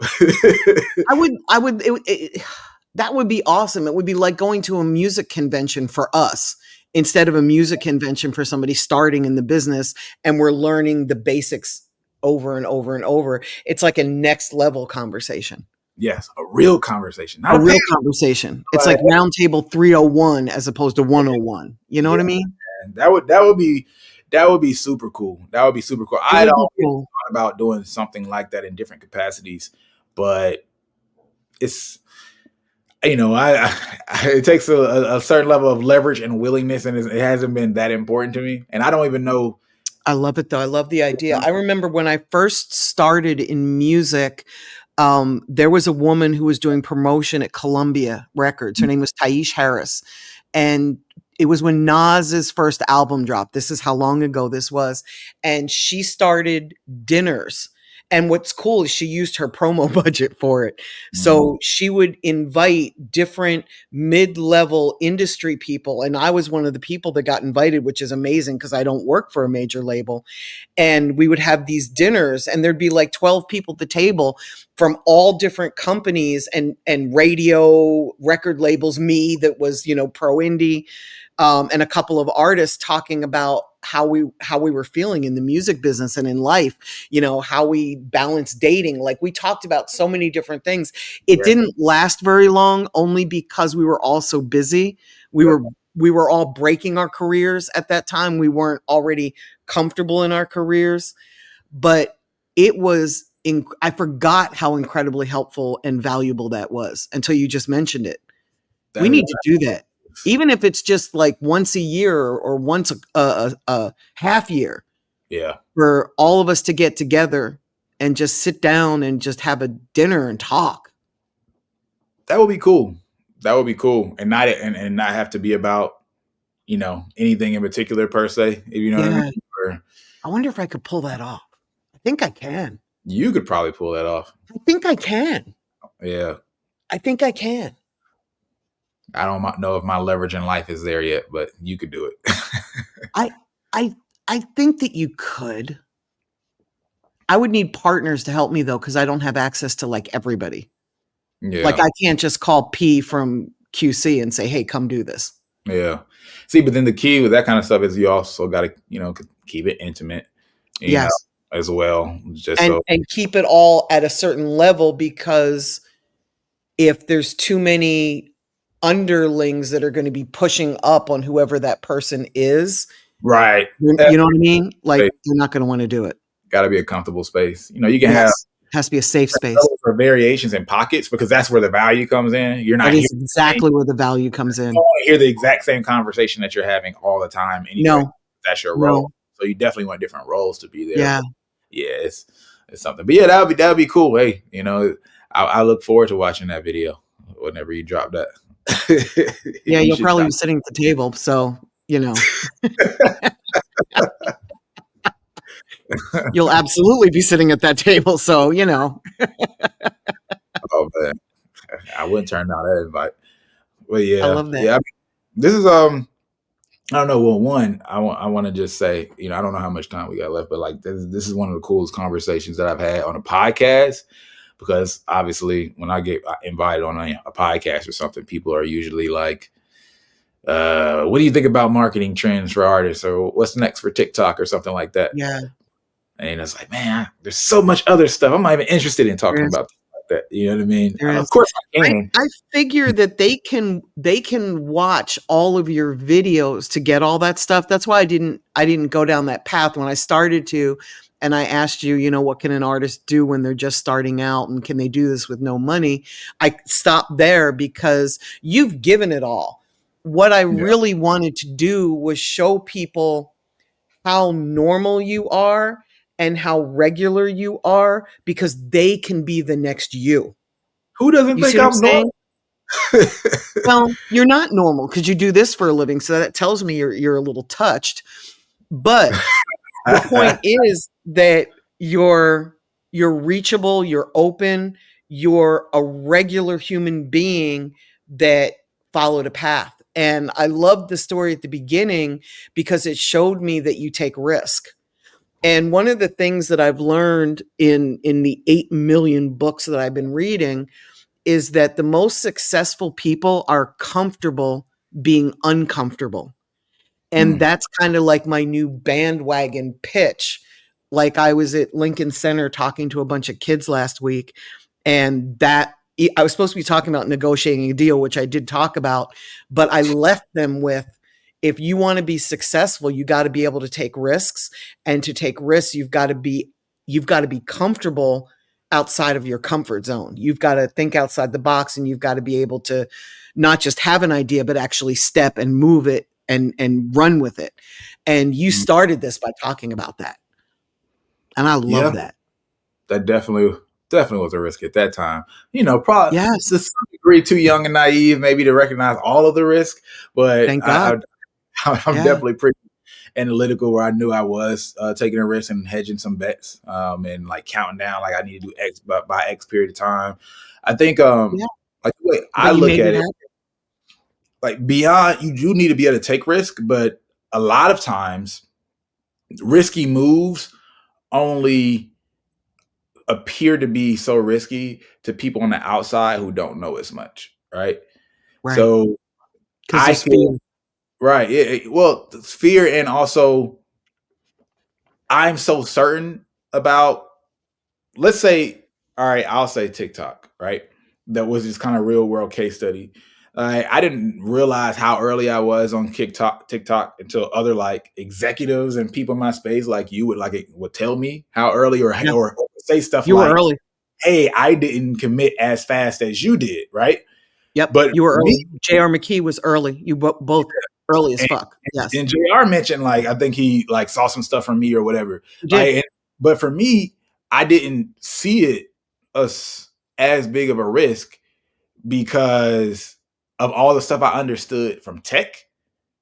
That would be awesome. It would be like going to a music convention for us instead of a music convention for somebody starting in the business and we're learning the basics over and over and over. It's like a next level conversation. Yes, a real conversation, not A a real panel. conversation. It's Like, like round table 301 as opposed to 101. You know yeah, what I mean? man, that would be super cool. That would be super cool. It I'd would be always cool. thought about doing something like that in different capacities, but it's, it takes a certain level of leverage and willingness, and it hasn't been that important to me. And I don't even know. I love it though. I love the idea. I remember when I first started in music, there was a woman who was doing promotion at Columbia Records. Her name was Taish Harris. And it was when Nas's first album dropped. This is how long ago this was. And she started dinners. And what's cool is she used her promo budget for it. So she would invite different mid-level industry people. And I was one of the people that got invited, which is amazing because I don't work for a major label. And we would have these dinners and there'd be like 12 people at the table from all different companies and radio record labels, me that was, pro indie, and a couple of artists talking about how we were feeling in the music business and in life, how we balance dating. Like we talked about so many different things. It Right. didn't last very long only because we were all so busy. We were all breaking our careers at that time. We weren't already comfortable in our careers, but it was I forgot how incredibly helpful and valuable that was until you just mentioned it. We That is, need to do that. Even if it's just like once a year or once a half year yeah, for all of us to get together and just sit down and just have a dinner and talk. that would be cool. That would be cool, and not have to be about anything in particular per se. If you know what I Yeah. mean. Or I wonder if I could pull that off. I think I can. you could probably pull that off. I think I can. Yeah. I think I can. I don't know if my leverage in life is there yet, but you could do it. I I I think that you could. I would need partners to help me though, because I don't have access to like everybody. Like Yeah. I can't just call P from QC and say, "Hey, come do this." Yeah. See, but then the key with that kind of stuff is you also got to, keep it intimate, you know, Yes. as well. Just so. And keep it all at a certain level, because if there's too many underlings that are going to be pushing up on whoever that person is, Right. you know what I mean? Like they're not going to want to do it. Got to be a comfortable space. You can have Yes. It has to be a safe space. for variations in pockets because that's where the value comes in. You're That not is here. exactly where the value comes You in. don't want to hear the exact same conversation that you're having all the time anyway. No, That's your role. no. So you definitely want different roles to be there. Yeah. But yeah, it's something. But yeah, that'd be cool. Hey, I look forward to watching that video whenever you drop that. Yeah, You you'll should probably drop. be sitting at the table, so, you'll absolutely be sitting at that table, so. Oh man, I wouldn't turn down that invite. But I yeah, love that. yeah. This is I don't know. Well, one, I want to just say, I don't know how much time we got left, but like this is one of the coolest conversations that I've had on a podcast because obviously when I get invited on a podcast or something, people are usually like, what do you think about marketing trends for artists or what's next for TikTok or something like that? Yeah, And it's like, man, there's so much other stuff. I'm not even interested in there talking is, about that. You know what I mean? there Of is. course I I can. I figure that they can watch all of your videos to get all that stuff. That's why I didn't go down that path when I started to, and I asked you, what can an artist do when they're just starting out, and can they do this with no money? I stopped there because you've given it all. What I Yeah. really wanted to do was show people how normal you are and how regular you are, because they can be the next you. Who doesn't You see think what I'm I'm saying? normal? Well, you're not normal because you do this for a living, so that tells me you're a little touched. But the point is that you're reachable, you're open, you're a regular human being that followed a path. And I loved the story at the beginning because it showed me that you take risk. And one of the things that I've learned in the 8 million books that I've been reading is that the most successful people are comfortable being uncomfortable. And Mm. that's kind of like my new bandwagon pitch. Like I was at Lincoln Center talking to a bunch of kids last week, and that I was supposed to be talking about negotiating a deal, which I did talk about, but I left them with, if you want to be successful, you got to be able to take risks, and to take risks, you've got to be comfortable outside of your comfort zone. You've got to think outside the box, and you've got to be able to not just have an idea, but actually step and move it and run with it. And you Mm. started this by talking about that. And I Yeah, love that. that definitely was a risk at that time. Probably to Yes. some degree too young and naive maybe to recognize all of the risk, but Thank God. I'm Yeah. definitely pretty analytical where I knew I was taking a risk and hedging some bets and like counting down like I need to do X by X period of time. I think Yeah. like the way I But you look made at it it, happen. like beyond you do need to be able to take risk, but a lot of times risky moves only appear to be so risky to people on the outside who don't know as much, right? Right. So Because I there's fear. feel right. Well, it's fear and also I'm so certain about, let's say, all right, I'll say TikTok, right? That was this kind of real world case study. I didn't realize how early I was on TikTok until other like executives and people in my space like you would tell me how early Yeah. or say stuff You were like, early. hey, I didn't commit as fast as you did, right? Yep. But You were for me, early. J.R. McKee was early. You both early as and, fuck. Yes. and JR mentioned like I think he like saw some stuff from me or whatever. You did. But for me, I didn't see it as big of a risk because of all the stuff I understood from tech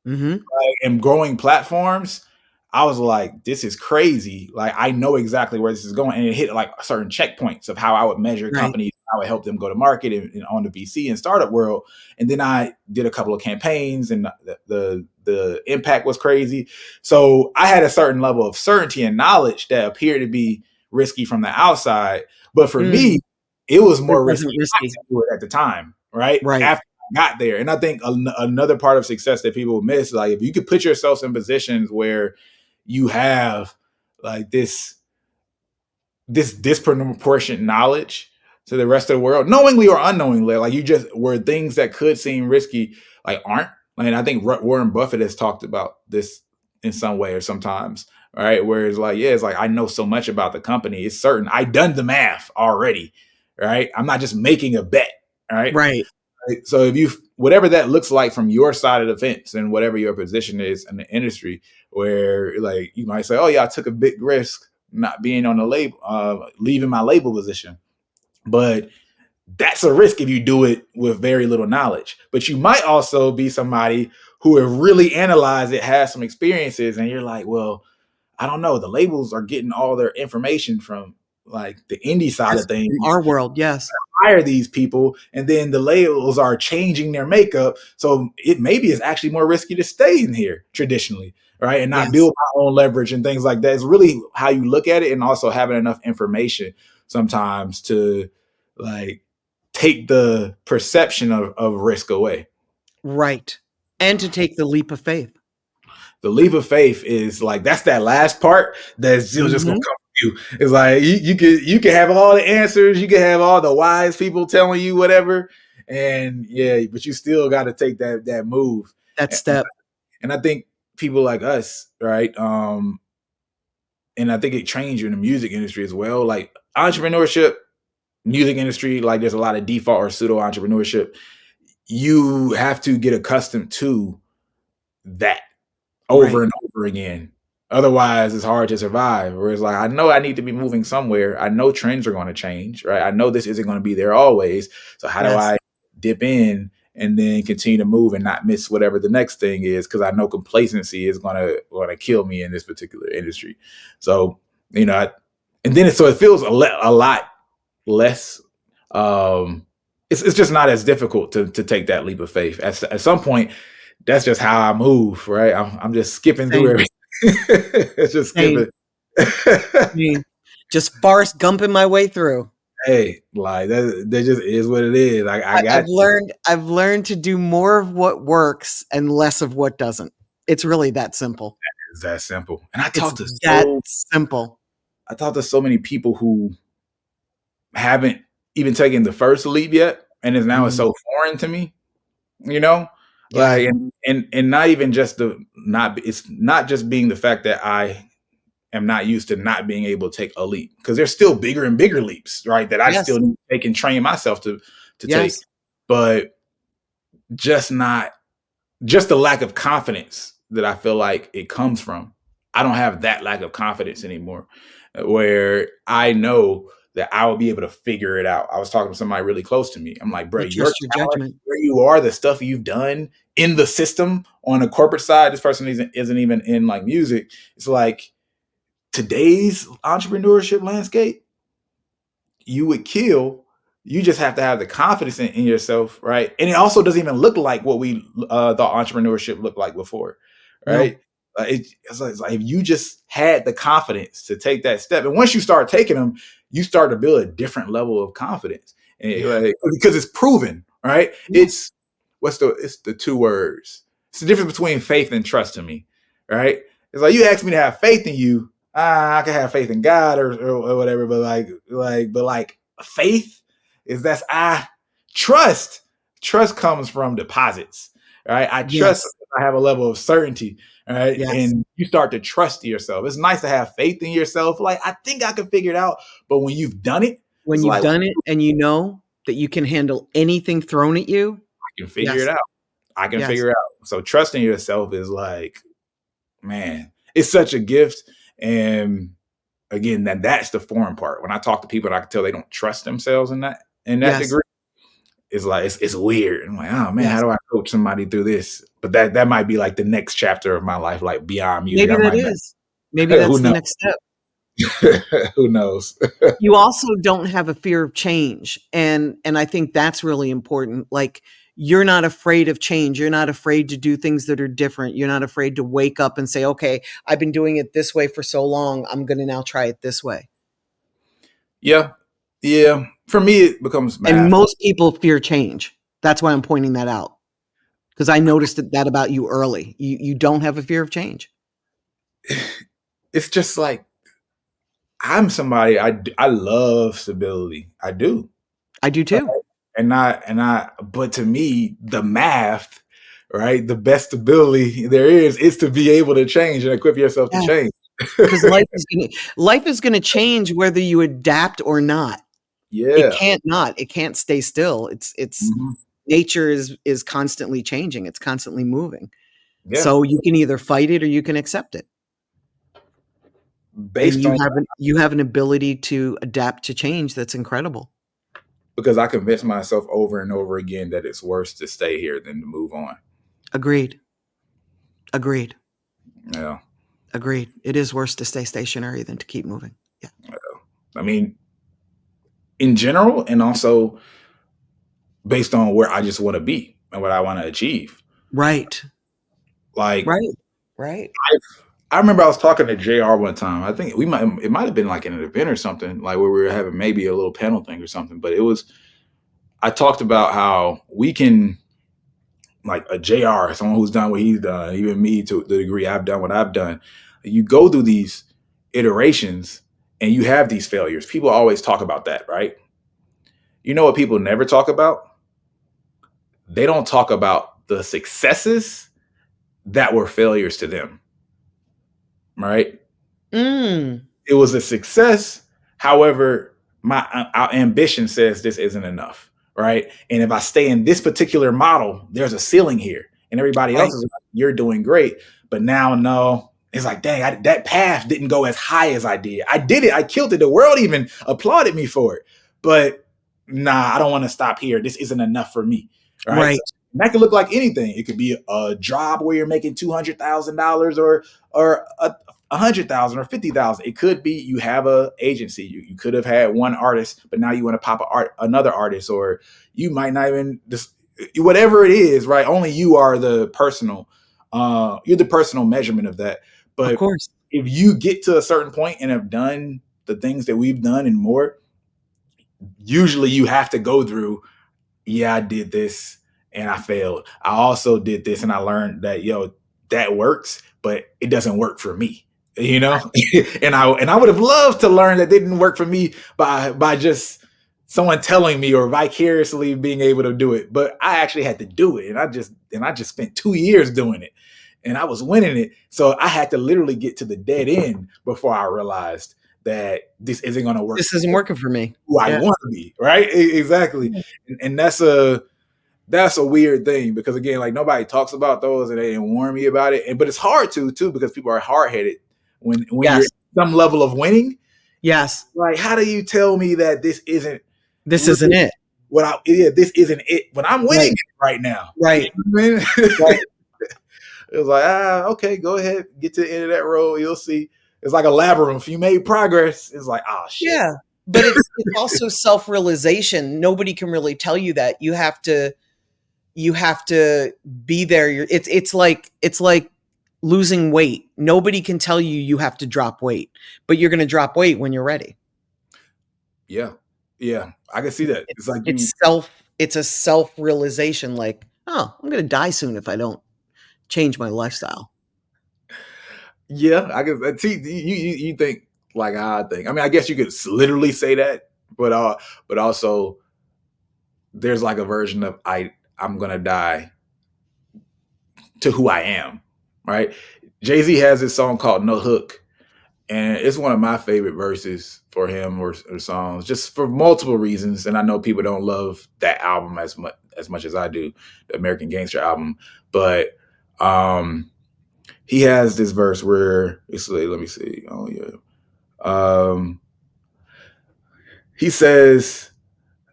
Mm-hmm. and growing platforms. I was like, this is crazy. Like, I know exactly where this is going. And it hit like certain checkpoints of how I would measure Right. companies I would help them go to market and on the VC and startup world. And then I did a couple of campaigns, and the impact was crazy. So I had a certain level of certainty and knowledge that appeared to be risky from the outside, but for me, it was It more risky wasn't not risky. to do it at the time, right? Right. After I got there. And I think another part of success that people miss, like if you could put yourself in positions where you have like this disproportionate knowledge to the rest of the world, knowingly or unknowingly, like you just where things that could seem risky like aren't. And I think Warren Buffett has talked about this in some way or sometimes, right? Where it's like, yeah, it's like I know so much about the company, it's certain I done the math already, right? I'm not just making a bet, right? Right. Right? So if you whatever that looks like from your side of the fence and whatever your position is in the industry, where like you might say, oh yeah, I took a big risk not being on the label, leaving my label position. But that's a risk if you do it with very little knowledge. But you might also be somebody who have really analyzed it, has some experiences, and you're like, well, I don't know. The labels are getting all their information from like the indie side Yes, of things. from our world, yes. Hire these people, and then the labels are changing their makeup. So it maybe is actually more risky to stay in here traditionally, right? And not Yes. build my own leverage and things like that. It's really how you look at it, and also having enough information sometimes to like take the perception of risk away. Right. And to take the leap of faith. The leap of faith is like that's that last part that's still just gonna Mhm. come from you. It's like you can have all the answers, you can have all the wise people telling you whatever, and yeah, but you still got to take that move. That And, step. and I think people like us, right? And I think it trains you in the music industry as well, like entrepreneurship, music industry. Like there's a lot of default or pseudo entrepreneurship. You have to get accustomed to that over Right. and over again. Otherwise, it's hard to survive. Whereas, like, I know I need to be moving somewhere. I know trends are going to change, right? I know this isn't going to be there always. So, how do Yes. I dip in and then continue to move and not miss whatever the next thing is? Because I know complacency is going to kill me in this particular industry. So, you know, and then it feels a lot less. It's just not as difficult to take that leap of faith. At some point, that's just how I move, right? I'm just skipping through Same. everything. It's just Same. skipping. Same. Just Forrest Gumping my way through. Hey, like that just is what it is. I I've got you. learned to do more of what works and less of what doesn't. It's really that simple. It's that simple. And It's that simple. I talk to so many people who haven't even taken the first leap yet, and it's now it's Mhm. so foreign to me, you know? Yeah. Like and not even just it's not just being the fact that I am not used to not being able to take a leap, because there's still bigger and bigger leaps, right? That I still Yes. need to take and train myself to take. Yes. But just not just the lack of confidence that I feel like it comes from. I don't have that lack of confidence anymore, where I know that I will be able to figure it out. I was talking to somebody really close to me. I'm like, bro, You your trust your talent, judgment. where you are, the stuff you've done in the system on the corporate side, this person isn't even in like music. It's like today's entrepreneurship landscape, you would kill. You just have to have the confidence in yourself, right? And it also doesn't even look like what we thought entrepreneurship looked like before, No. right? It's like if you just had the confidence to take that step, and once you start taking them, you start to build a different level of confidence, and, Yeah. like, because it's proven, right? Yes. It's the two words. It's the difference between faith and trust to me, right? It's like you ask me to have faith in you, I can have faith in God or whatever, but like faith is that's I trust. Trust comes from deposits, right? I trust Yes. I have a level of certainty, right? Yes. And you start to trust yourself. It's nice to have faith in yourself. Like I think I can figure it out, but when you've done it, When it's you've like done it and you know that you can handle anything thrown at you, I can figure it yes. out. I can Yes. figure it out. So trusting yourself is like, man, it's such a gift. And again, that's the foreign part. When I talk to people and I can tell they don't trust themselves in that Yes. degree, it's like it's weird. I'm like, oh man, how Yes. do I coach somebody through this? But that might be like the next chapter of my life, like beyond music. Maybe I that might is. Maybe who that's the knows? next step. Who knows? You also don't have a fear of change, and I think that's really important. Like, you're not afraid of change. You're not afraid to do things that are different. You're not afraid to wake up and say, "Okay, I've been doing it this way for so long. I'm going to now try it this way." Yeah, yeah. For me, it becomes And math. most people fear change. That's why I'm pointing that out, because I noticed that about you early. You don't have a fear of change. It's just like I'm somebody. I love stability. I do. I do too. But to me, the math, right? The best ability there is to be able to change and equip yourself to Yes, change. because life is gonna change whether you adapt or not. It Yeah. can't not. It can't stay still. It's Mhm. nature is constantly changing. It's constantly moving. Yeah. So you can either fight it or you can accept it. And Based on you have an ability to adapt to change that's incredible. because I convince myself over and over again that it's worse to stay here than to move on. Agreed. Agreed. Yeah. Agreed. It is worse to stay stationary than to keep moving. Yeah. I mean, in general, and also based on where I just want to be and what I want to achieve. Right. Like Right. Right. I remember I was talking to JR one time. I think it might have been like in an event or something, like where we were having maybe a little panel thing or something. But I talked about how we can, like a JR, someone who's done what he's done, even me to the degree I've done what I've done. You go through these iterations and you have these failures. People always talk about that, right? You know what people never talk about? They don't talk about the successes that were failures to them, right? Mm. It was a success. However, my our ambition says this isn't enough, right? And if I stay in this particular model, there's a ceiling here, and everybody else Right. is like, "You're doing great," but now no. It's like, dang, that path didn't go as high as I did. I did it. I killed it. The world even applauded me for it. But nah, I don't want to stop here. This isn't enough for me, right? So Right. that could look like anything. It could be a job where you're making $200,000 or 100,000 or 50,000. It could be you have a agency. You could have had one artist, but now you want to pop another artist, or you might not even just whatever it is, right? Only you are the personal. You're the personal measurement of that. Of But course. if you get to a certain point and have done the things that we've done and more, usually you have to go through, yeah, I did this and I failed. I also did this and I learned that, that works, but it doesn't work for me. You know, and I would have loved to learn that didn't work for me by just someone telling me or vicariously being able to do it. But I actually had to do it, and I just spent 2 years doing it, and I was winning it. So I had to literally get to the dead end before I realized that this isn't going to work This isn't working for me. who I Yeah. want to be, right? Exactly. And that's a weird thing because again, like nobody talks about those and they didn't warn me about it. But it's hard too because people are hard headed when you're Yes. at some level of winning. Yes. Like, how do you tell me that this isn't This isn't really it. this isn't it when I'm winning Right. right now? You Right. know what I mean? Right. It was like, okay, go ahead, get to the end of that road. You'll see. It's like a labyrinth. You made progress. It's like, oh shit. Yeah. But it's also self-realization. Nobody can really tell you that. You have to be there. It's like losing weight. Nobody can tell you you have to drop weight, but you're going to drop weight when you're ready. Yeah. Yeah. I can see that. It's It's like you it's self it's a self-realization like, "Oh, I'm going to die soon if I don't change my lifestyle." Yeah, I guess. See, you think like I think. I mean, I guess you could literally say that, but also there's like a version of I'm gonna die to who I am, right? Jay-Z has this song called No Hook, and it's one of my favorite verses for him or songs, just for multiple reasons. And I know people don't love that album as much as I do, the American Gangster album, but he has this verse where it's like, let me see. Oh yeah. Um, he says,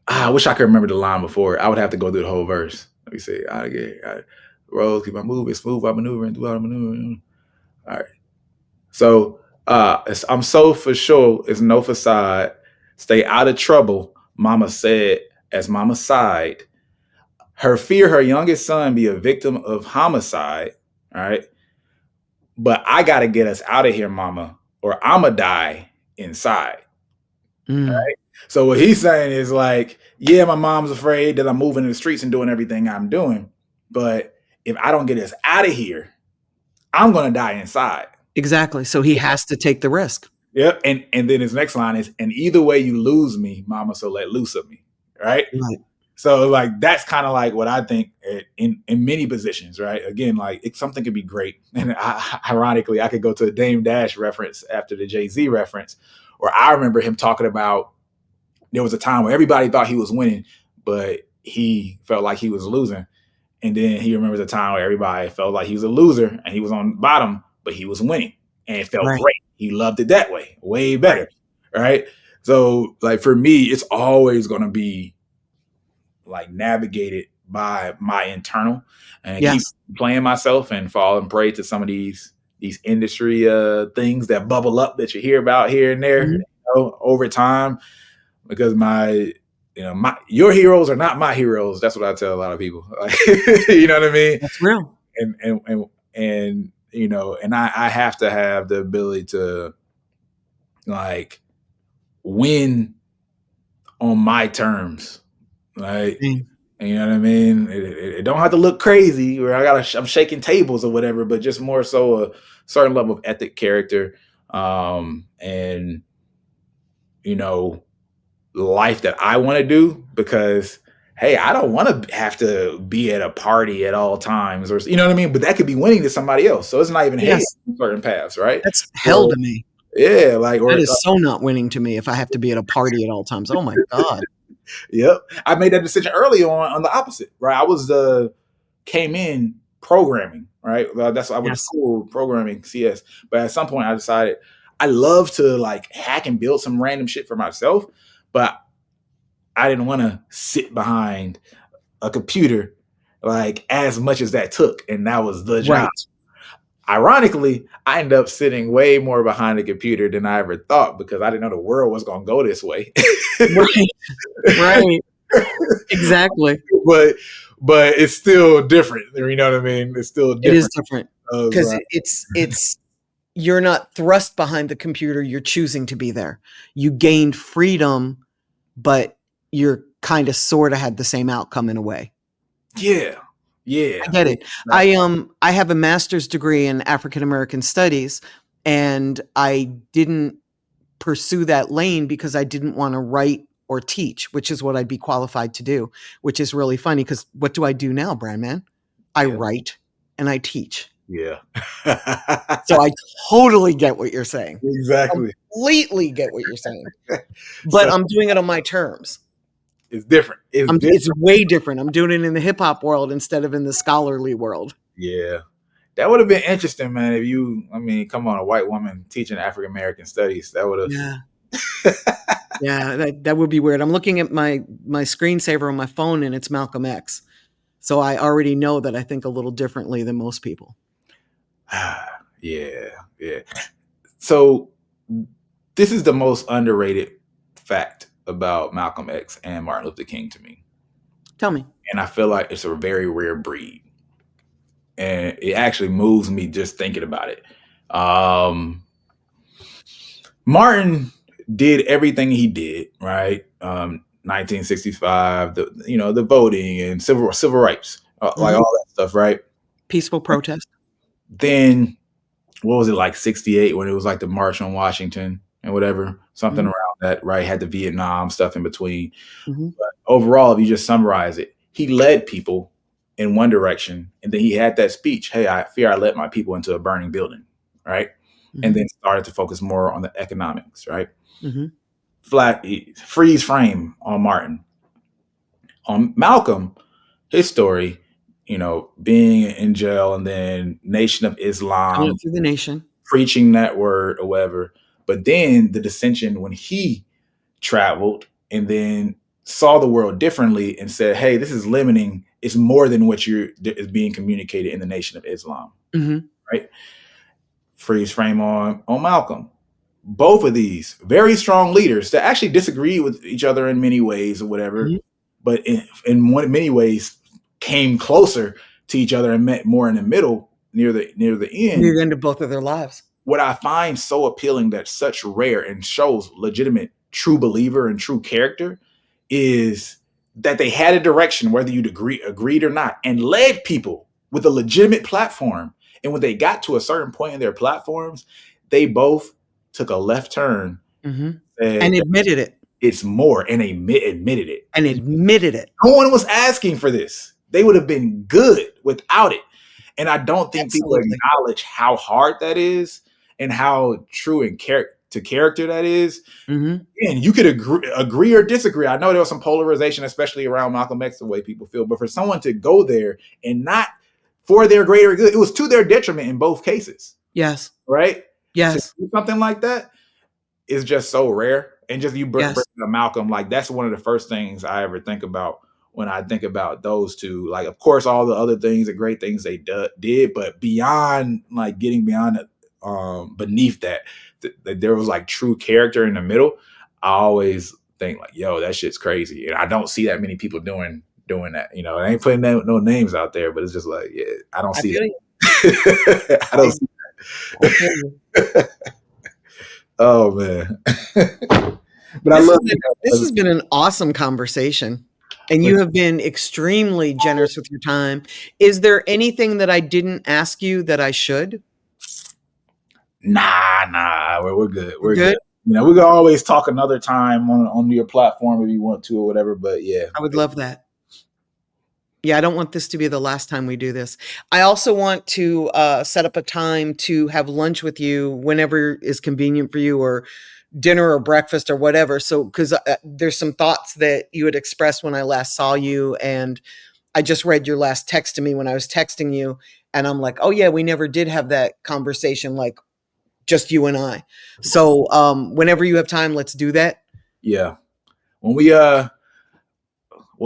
I wish I could remember the line before. I would have to go through the whole verse. Let me see. I get roll, keep my moving smooth, I maneuvering, do all maneuvering. All right. So I'm so for sure it's no facade. Stay out of trouble, mama said as mama sighed. Her fear her youngest son be a victim of homicide. All right. But I gotta get us out of here, mama, or I'ma die inside. Mm, So what he's saying is like, yeah, my mom's afraid that I'm moving in the streets and doing everything I'm doing. But if I don't get us out of here, I'm gonna die inside. exactly. So he has to take the risk. Yep. And then his next line is, and either way you lose me, mama, so let loose of me. Right. Right. So like that's kind of like what I think in many positions, right? Again, like something could be great, and ironically, I could go to a Dame Dash reference after the Jay-Z reference, where I remember him talking about there was a time where everybody thought he was winning, but he felt like he was losing, and then he remembers a time where everybody felt like he was a loser and he was on bottom, but he was winning, and it felt Right. great. He loved it that way, way Right. better, right? So like for me, it's always going to be like navigated by my internal and keep Yes. playing myself and falling prey to some of these industry things that bubble up that you hear about here and there, Mhm. over time, because my your heroes are not my heroes. That's what I tell a lot of people. Like, you know what I mean? That's real. And and I have to have the ability to like win on my terms. Like, Mm. you know what I mean? It don't have to look crazy where I'm shaking tables or whatever, but just more so a certain level of ethic, character, and you know, life that I want to do. Because hey, I don't want to have to be at a party at all times, or you know what I mean. But that could be winning to somebody else, so it's not even hate Yes. certain paths, right? That's hell So to me. yeah, like That or is so not winning to me if I have to be at a party at all times. Oh my god. yep. I made that decision early on the opposite, right? I was came in programming, right? Well, that's I went to Yes. school programming CS, but at some point I decided I love to like hack and build some random shit for myself, but I didn't want to sit behind a computer like as much as that took, and that was the job. Right. Ironically, I ended up sitting way more behind the computer than I ever thought because I didn't know the world was going to go this way. Right. Right. Exactly. but but it's still different. You know what I mean? It's still It is different. different Of, because it's you're not thrust behind the computer, you're choosing to be there. You gained freedom, but you're kinda sorta had the same outcome in a way. yeah, I yeah, get yeah. it. I have a master's degree in African American studies, and I didn't pursue that lane because I didn't wanna write or teach, which is what I'd be qualified to do, which is really funny because what do I do now, BrandMan? I Yeah, write and I teach. yeah. So I totally get what you're saying. Exactly. Completely get what you're saying, So but I'm doing it on my terms. it's different. It's It's different. way different. I'm doing it in the hip hop world instead of in the scholarly world. Yeah. That would have been interesting, man. If I mean, come on, a white woman teaching African American studies, that would Yeah. have. Yeah, that would be weird. I'm looking at my screensaver on my phone and it's Malcolm X. So I already know that I think a little differently than most people. Yeah, yeah. So this is the most underrated fact about Malcolm X and Martin Luther King to me. Tell me. And I feel like it's a very rare breed. And it actually moves me just thinking about it. Um, Martin did everything he did, right? 1965, the voting and civil rights, like Mhm. all that stuff, right? Peaceful protest. Then what was it like 68 when it was like the March on Washington and whatever, something Mhm. around that, right? Had the Vietnam stuff in between. Mhm. But overall, if you just summarize it, he led people in one direction, and then he had that speech, "Hey, I fear I led my people into a burning building," right? And Mhm. then started to focus more on the economics, right? Mhm. Flat freeze frame on Martin. On Malcolm, his story, being in jail and then Nation of Coming Islam, up through the nation. preaching that word or whatever. But then the dissension when he traveled and then saw the world differently and said, "Hey, this is limiting. It's more than what is being communicated in the Nation of Islam." Mhm. Right? Freeze frame on Malcolm. both of these very strong leaders that actually disagree with each other in many ways or whatever, Mhm. but many ways came closer to each other and met more in the middle near the Near end. the end of both of their lives. What I find so appealing that's such rare and shows legitimate true believer and true character is that they had a direction, whether you agreed or not, and led people with a legitimate platform. And when they got to a certain point in their platforms, they both took a left turn, Mhm. said And that admitted it. it's more, and they admitted it. And admitted it. No one was asking for this. They would have been good without it. And I don't think people Absolutely. acknowledge how hard that is and how true and to character that is. Mhm. And you could agree or disagree. I know there was some polarization, especially around Malcolm X, the way people feel. But for someone to go there and not for their greater good, it was to their detriment in both cases, Yes. right? To Yes. do something like that is just so rare. And just you bring Yes. up Malcolm, like that's one of the first things I ever think about when I think about those two. Like, of course, all the other things, the great things they did, but beyond, like getting beyond it, beneath that, there was like true character in the middle. I always think like, yo, that shit's crazy, and I don't see that many people doing that. You know, I ain't putting no names out there, but it's just like, yeah, I don't I see feel you. that. I don't I see I feel you. that. Oh man. But I This has love been this has been an awesome conversation, and it. you have been extremely generous with your time. Is there anything that I didn't ask you that I should? Nah, we're good. We're We're good. good? You know, we can always talk another time on your platform if you want to or whatever. But yeah, I would love that. Yeah, I don't want this to be the last time we do this. I also want to set up a time to have lunch with you whenever is convenient for you, or dinner or breakfast or whatever. So, because there's some thoughts that you had expressed when I last saw you, and I just read your last text to me when I was texting you, and I'm like, oh yeah, we never did have that conversation, like just you and I. So, whenever you have time, let's do that. yeah. When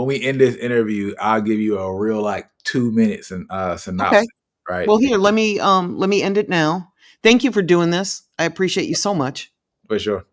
we end this interview, I'll give you a real like 2 minutes and Okay. synopsis, right? Well, here, let me end it now. Thank you for doing this. I appreciate you so much. For sure.